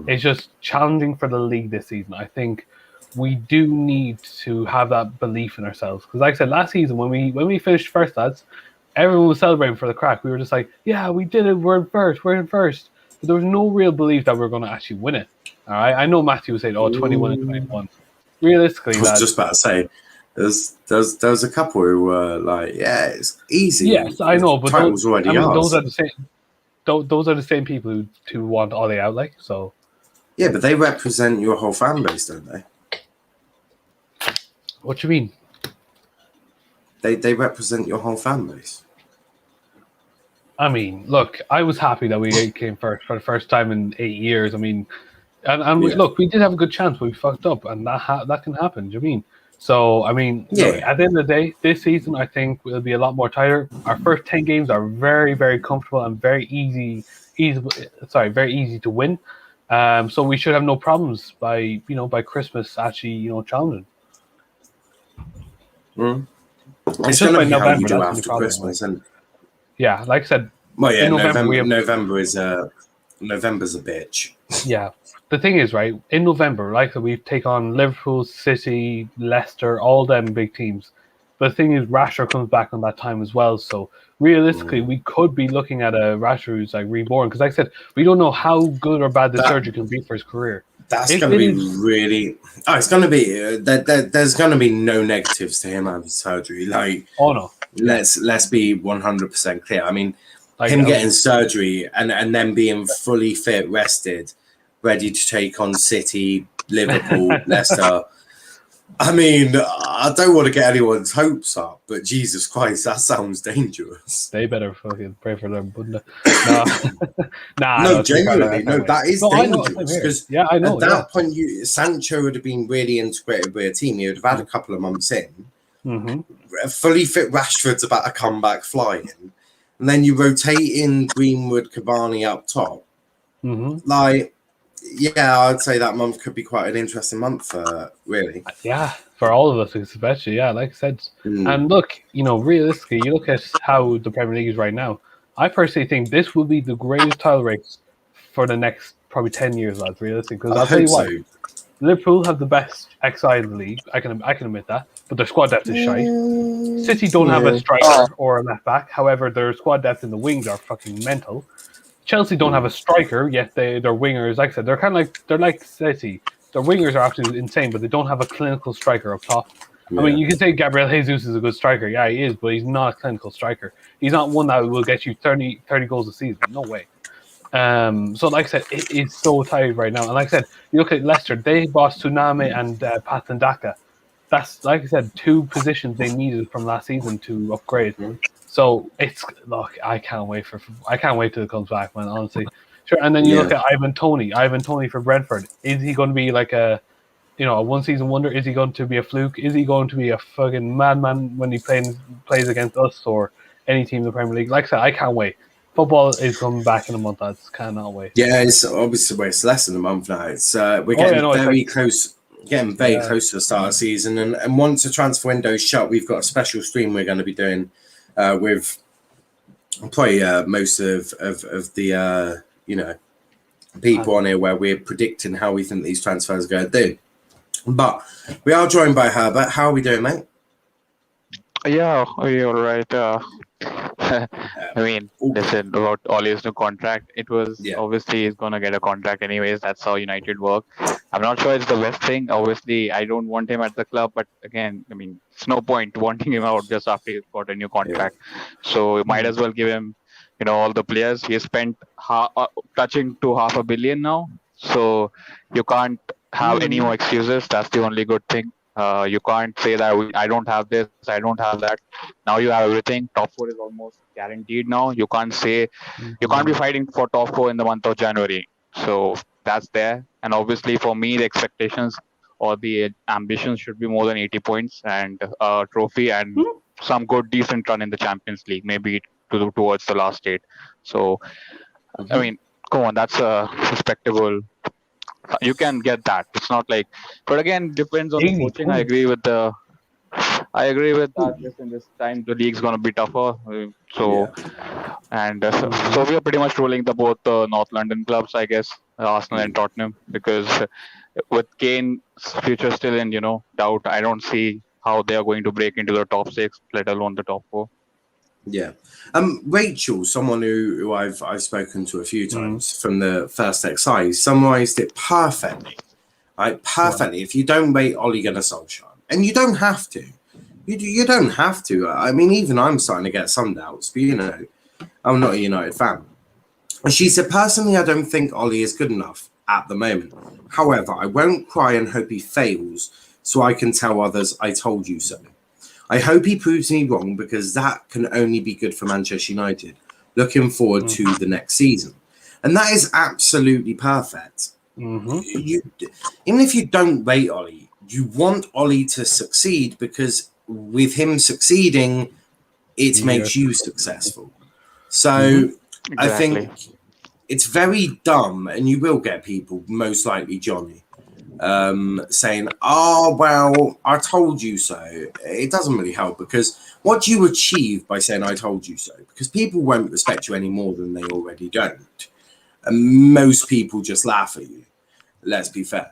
It's just challenging for the league this season. I think we do need to have that belief in ourselves because, like I said, last season when we finished first, lads, everyone was celebrating for the crack. We were just like, yeah, we did it. We're in first. But there was no real belief that we were going to actually win it. All right, I know Matthew was saying, 21 and 21. Realistically, I was just about to say, there's a couple who were like, yeah, it's easy. Yes, I know, but those are the same. Those are the same people who want Ole out, like so. Yeah, but they represent your whole fan base, don't they? What do you mean? They represent your whole fan base. I mean, look, I was happy that we came first for the first time in 8 years. I mean, look, we did have a good chance, but we fucked up, and that can happen. Do you mean? So, I mean, look, at the end of the day, this season I think will be a lot more tighter. Our first 10 games are very, very comfortable and very easy to win. So we should have no problems by Christmas actually challenging. It's going to be how you do after Christmas, and yeah, like I said, November's a bitch. Yeah, the thing is, right, in November, like we take on Liverpool, City, Leicester, all them big teams. But the thing is, Rashford comes back on that time as well. So realistically, we could be looking at a Rashford who's like reborn. Because like I said, we don't know how good or bad the surgery can be for his career. That's going to be really. Oh, it's going to be. There's going to be no negatives to him having surgery. Like, oh no. Let's be 100% clear. I mean, him getting surgery and then being fully fit, rested, ready to take on City, Liverpool, Leicester. I mean, I don't want to get anyone's hopes up, but Jesus Christ, that sounds dangerous. They better fucking pray for them, wouldn't they? No, genuinely, that is dangerous. Because I know. At that point, Sancho would have been really integrated with a team. He would have had a couple of months in. fully fit Rashford's about to come back flying, and then you rotate in Greenwood, Cavani up top. Like, yeah, I'd say that month could be quite an interesting month, really. Yeah, for all of us especially. Yeah, like I said. And look, realistically, you look at how the Premier League is right now. I personally think this will be the greatest title race for the next probably 10 years, lads, realistically. Because I'll tell you what, Liverpool have the best XI in the league. I can admit that, but their squad depth is shite. City don't have a striker or a left back. However, their squad depth in the wings are fucking mental. Chelsea don't have a striker, yet their wingers, like I said, they're like City. Their wingers are absolutely insane, but they don't have a clinical striker up top. I mean, you can say Gabriel Jesus is a good striker. Yeah, he is, but he's not a clinical striker. He's not one that will get you 30 goals a season. No way. So, like I said, it is so tight right now. And like I said, you look at Leicester, they bought Tsunami and Patandaka. That's, like I said, 2 positions they needed from last season to upgrade. So I can't wait till it comes back, man. Honestly, sure. And then you look at Ivan Toney for Brentford. Is he going to be like a one-season wonder? Is he going to be a fluke? Is he going to be a fucking madman when he plays against us or any team in the Premier League? Like I said, I can't wait. Football is coming back in a month. I cannot wait. Yeah, it's obviously it's less than a month now. It's we're getting very close. Getting very close to the start of the season, and once the transfer window is shut, we've got a special stream we're going to be doing with probably most of the people on here where we're predicting how we think these transfers are going to do. But we are joined by Herbert. How are we doing, mate? Yeah, you're right. I mean, listen, about Ollie's new contract, it was obviously he's going to get a contract anyways. That's how United work. I'm not sure it's the best thing. Obviously, I don't want him at the club, but again, I mean, it's no point wanting him out just after he's got a new contract. So you might as well give him, all the players. He has spent touching to $500 million now. So you can't have any more excuses. That's the only good thing. You can't say that I don't have this, I don't have that. Now you have everything. Top 4 is almost guaranteed now. You can't be fighting for top 4 in the month of January. So that's there. And obviously for me, the expectations or the ambitions should be more than 80 points and a trophy and some good, decent run in the Champions League, maybe towards the last 8. So, I mean, come on, that's a respectable. You can get that. It's not like, but again, depends on the coaching. I agree with that. Just in this time, the league's gonna be tougher. So we are pretty much rolling both the North London clubs, I guess, Arsenal and Tottenham, because with Kane's future still in doubt, I don't see how they are going to break into the top 6, let alone the top 4. Yeah. Rachel, someone who I've spoken to a few times from the First XI, summarised it perfectly. Right? Perfectly. If you don't rate Ole Gunnar Solskjaer, and you don't have to. You don't have to. I mean, even I'm starting to get some doubts, but I'm not a United fan. And she said, personally, I don't think Ole is good enough at the moment. However, I won't cry and hope he fails so I can tell others I told you so. I hope he proves me wrong because that can only be good for Manchester United. Looking forward to the next season. And that is absolutely perfect. Even if you don't rate Ole, you want Ole to succeed because with him succeeding, it makes you successful. So I think it's very dumb, and you will get people, most likely Johnny, saying, oh, well, I told you so. It doesn't really help because what do you achieve by saying I told you so? Because people won't respect you any more than they already don't. And most people just laugh at you. Let's be fair.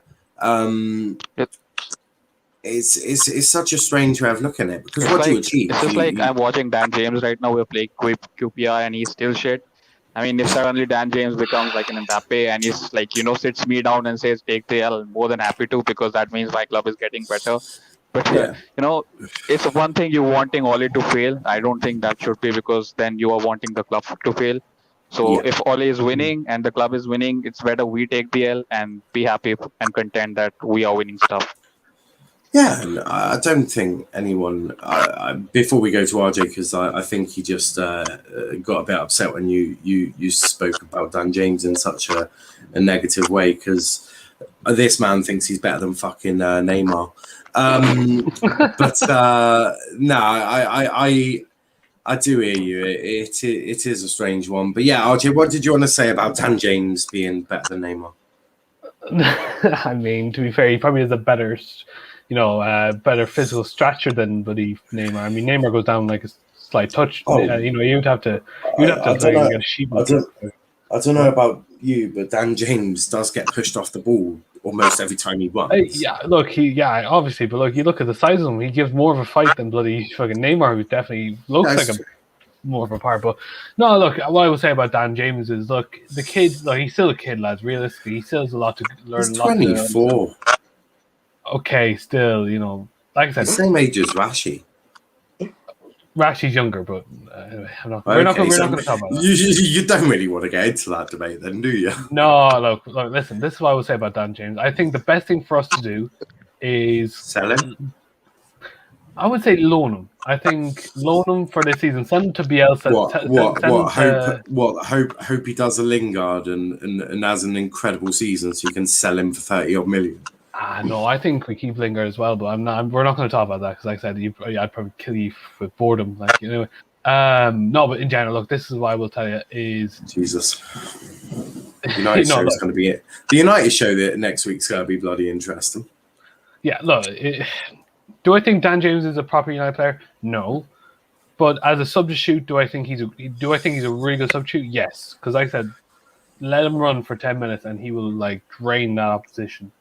It's such a strange way of looking at it because what do you achieve? It's just like I'm watching Dan James right now. We're playing QPR and he's still shit. I mean, if suddenly Dan James becomes like an Mbappe and he's like, sits me down and says, take the L, more than happy to, because that means my club is getting better. But, it's one thing you're wanting Ole to fail. I don't think that should be, because then you are wanting the club to fail. So if Ole is winning and the club is winning, it's better we take the L and be happy and content that we are winning stuff. Yeah, and I don't think anyone. Before we go to RJ, because I think he just got a bit upset when you spoke about Dan James in such a negative way, because this man thinks he's better than fucking Neymar. But no, I do hear you. It is a strange one. But yeah, RJ, what did you want to say about Dan James being better than Neymar? I mean, to be fair, he probably has a better, better physical stature than Neymar. I mean, Neymar goes down like a slight touch. You'd have to get a sheep. I don't know about you, but Dan James does get pushed off the ball almost every time he runs. Obviously, but look, you look at the size of him. He gives more of a fight than bloody fucking Neymar, who definitely looks like more of a part. But no, look, what I would say about Dan James is, look, the kid, he's still a kid, lads. Realistically, he still has a lot to learn. He's 24. Okay, still, like I said, the same age as Rashi. Rashi's younger, but anyway, we're not going to talk about that. You don't really want to get into that debate, then, do you? No, look, listen. This is what I would say about Dan James. I think the best thing for us to do is sell him. I would say loan him. I think loan him for this season. Send him to Bielsa. Hope he does a Lingard and has an incredible season, so you can sell him for 30-odd million. No, I think we keep Lingard as well, but we're not going to talk about that because, like I said, I'd probably kill you with boredom. No, but in general, look, this is what I will tell you is Jesus. The United show is going to be it. The United show that next week's going to be bloody interesting. Yeah, look. Do I think Dan James is a proper United player? No, but as a substitute, do I think he's a really good substitute? Yes, because like I said, let him run for 10 minutes and he will drain that opposition.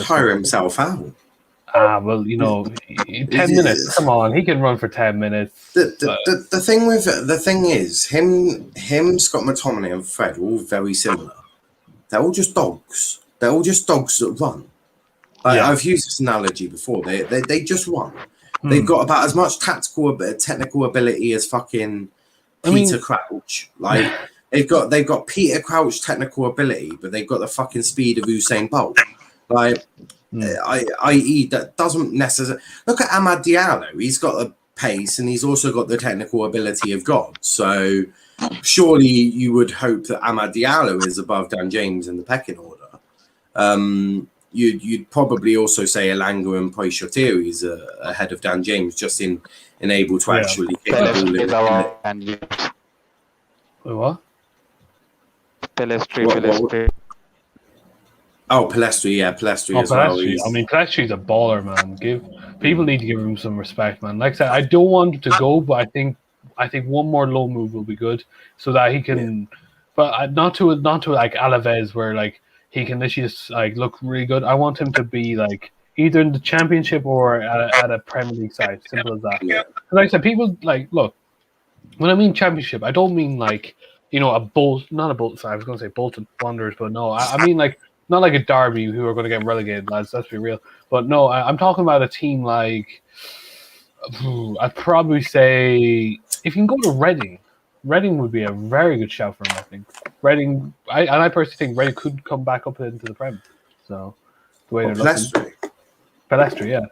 Tire himself out. Well, 10 minutes. Come on, he can run for 10 minutes. The thing is, him, Scott McTominay, and Fred are all very similar. They're all just dogs. They're all just dogs that run. I've used this analogy before. They just run. They've got about as much technical ability as fucking Peter Crouch. They've got Peter Crouch technical ability, but they've got the fucking speed of Usain Bolt. I.e., that doesn't necessarily look at Amad Diallo. He's got the pace and he's also got the technical ability of God. So surely you would hope that Amad Diallo is above Dan James in the pecking order. You'd probably also say Elanga and Poychotiri is ahead of Dan James, just in able to actually kick the ball. What? Pelestri. Oh, Pelestri as well. I mean, Pelestri's a baller, man. People need to give him some respect, man. Like I said, I don't want him to go, but I think one more low move will be good, so that he can. Yeah. But not to like Alaves, where he can literally just look really good. I want him to be either in the Championship or at a Premier League side. Simple as that. Yeah. Like I said, people look. When I mean Championship, I don't mean not a Bolton. I was going to say Bolton Wanderers, but no, I mean not like a Derby who are going to get relegated, lads. Let's be real. But no, I'm talking about a team I'd probably say if you can go to Reading. Reading would be a very good shout for him, I think. Reading, I personally think Reading could come back up into the Prem. So the way they're looking. Pelestri, yeah.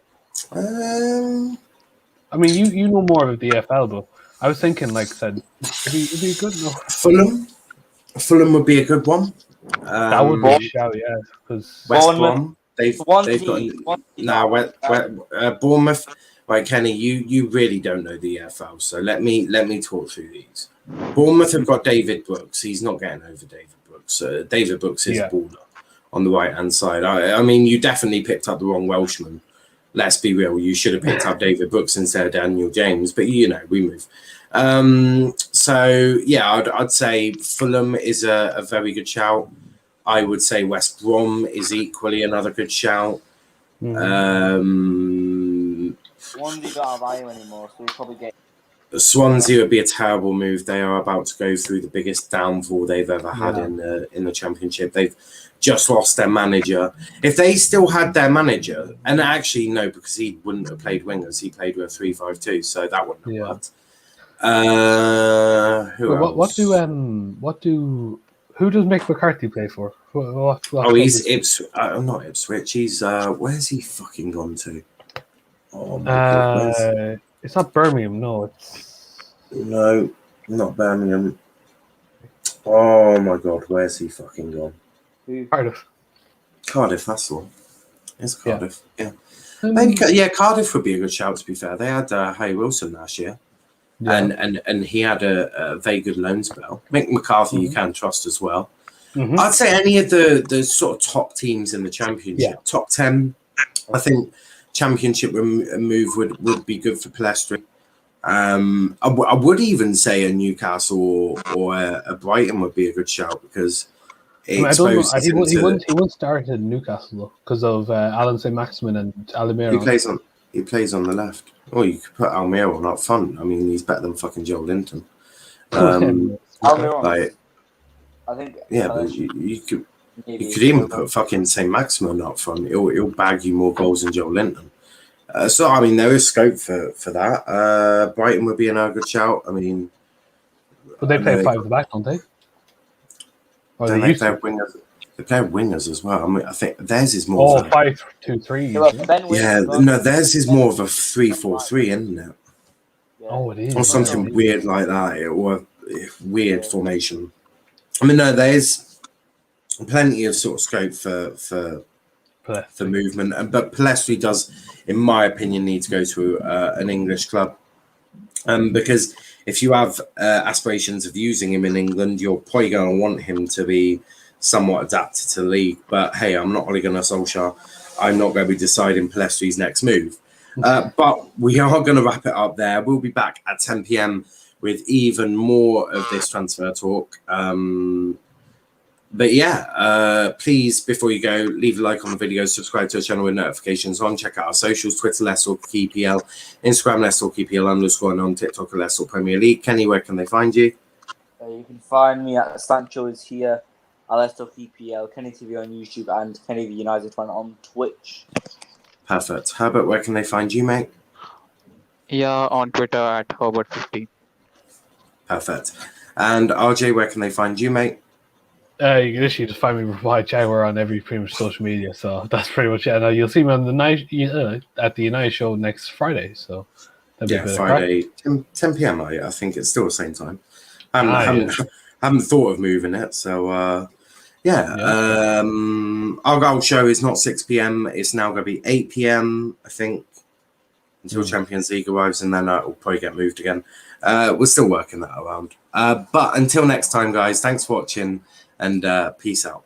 I mean, you know more of the EFL, but I was thinking, like I said, it'd be good. No. Fulham would be a good one. That would be a shout, yeah. Because West Brom, they've got Bournemouth. Right, Kenny, you really don't know the EFL, so let me talk through these. Bournemouth have got David Brooks. He's not getting over David Brooks. David Brooks is a baller on the right hand side. I mean, you definitely picked up the wrong Welshman. Let's be real. You should have picked up David Brooks instead of Daniel James, but we move. So yeah, I'd say Fulham is a very good shout. I would say West Brom is equally another good shout. Swansea don't have Ayew anymore, so we probably get. Swansea would be a terrible move. They are about to go through the biggest downfall they've ever had in the Championship. They've just lost their manager. If they still had their manager, and actually no, because he wouldn't have played wingers. He played with 3-5-2, so that wouldn't have worked. Who does Mick McCarthy play for? He's not Ipswich. He's where's he fucking gone to? Oh my God, it's not Birmingham. No, no, not Birmingham. Oh my God, where's he fucking gone? Cardiff. Cardiff, that's the one. It's Cardiff. Yeah. Maybe, Cardiff would be a good shout. To be fair, they had Harry Wilson last year, and he had a very good loan spell. Mick McCarthy, you can trust as well. I'd say any of the sort of top teams in the Championship, top 10. I think Championship move would be good for Palestri. I would even say a Newcastle or a Brighton would be a good shout because it exposes he won't start at Newcastle though because of Alan St. Maximin and Almiron. He plays on the left. Or you could put Almiron up front. I mean, he's better than fucking Joel Linton. Almiron, I think. Yeah, but you could even put fucking St. Maximin up front. He'll bag you more goals than Joel Linton. So I mean, there is scope for that. Brighton would be a good shout. I mean, but they play 5 at the back, don't they? Or they play wingers. They play wingers as well. I mean, I think theirs is more. 5-2-3. Yeah, no, theirs is more of a 3-4-3, isn't it? Yeah. Oh, it is. Or something weird like that, or a weird formation. I mean, no, there's plenty of sort of scope for movement, but Palestri does, in my opinion, need to go to an English club, because if you have aspirations of using him in England, you're probably going to want him to be somewhat adapted to the league. But hey, I'm not Ole Gunnar Solskjaer. I'm not going to be deciding Palestri's next move. But we are going to wrap it up there. We'll be back at 10 p.m. with even more of this transfer talk. But yeah, please, before you go, leave a like on the video, subscribe to our channel with notifications on, check out our socials, Twitter, Let's Talk EPL, Instagram, Let's Talk EPL _ and on TikTok, Let's Talk Premier League. Kenny, where can they find you? You can find me at Sancho is here, at Let's Talk EPL, Kenny TV on YouTube, and Kenny the United fan on Twitch. Perfect. Herbert, where can they find you, mate? Yeah, on Twitter at Herbert50. Perfect. And RJ, where can they find you, mate? You can literally just find me with Jaguar on every pretty much social media, so that's pretty much it. And you'll see me on the night at the United show next Friday. So Friday 10 p.m. I think it's still the same time. Haven't thought of moving it, so our goal show is not 6 p.m. It's now going to be 8 p.m. I think until Champions League arrives, and then it'll probably get moved again. We're still working that around. But until next time, guys, thanks for watching. And peace out.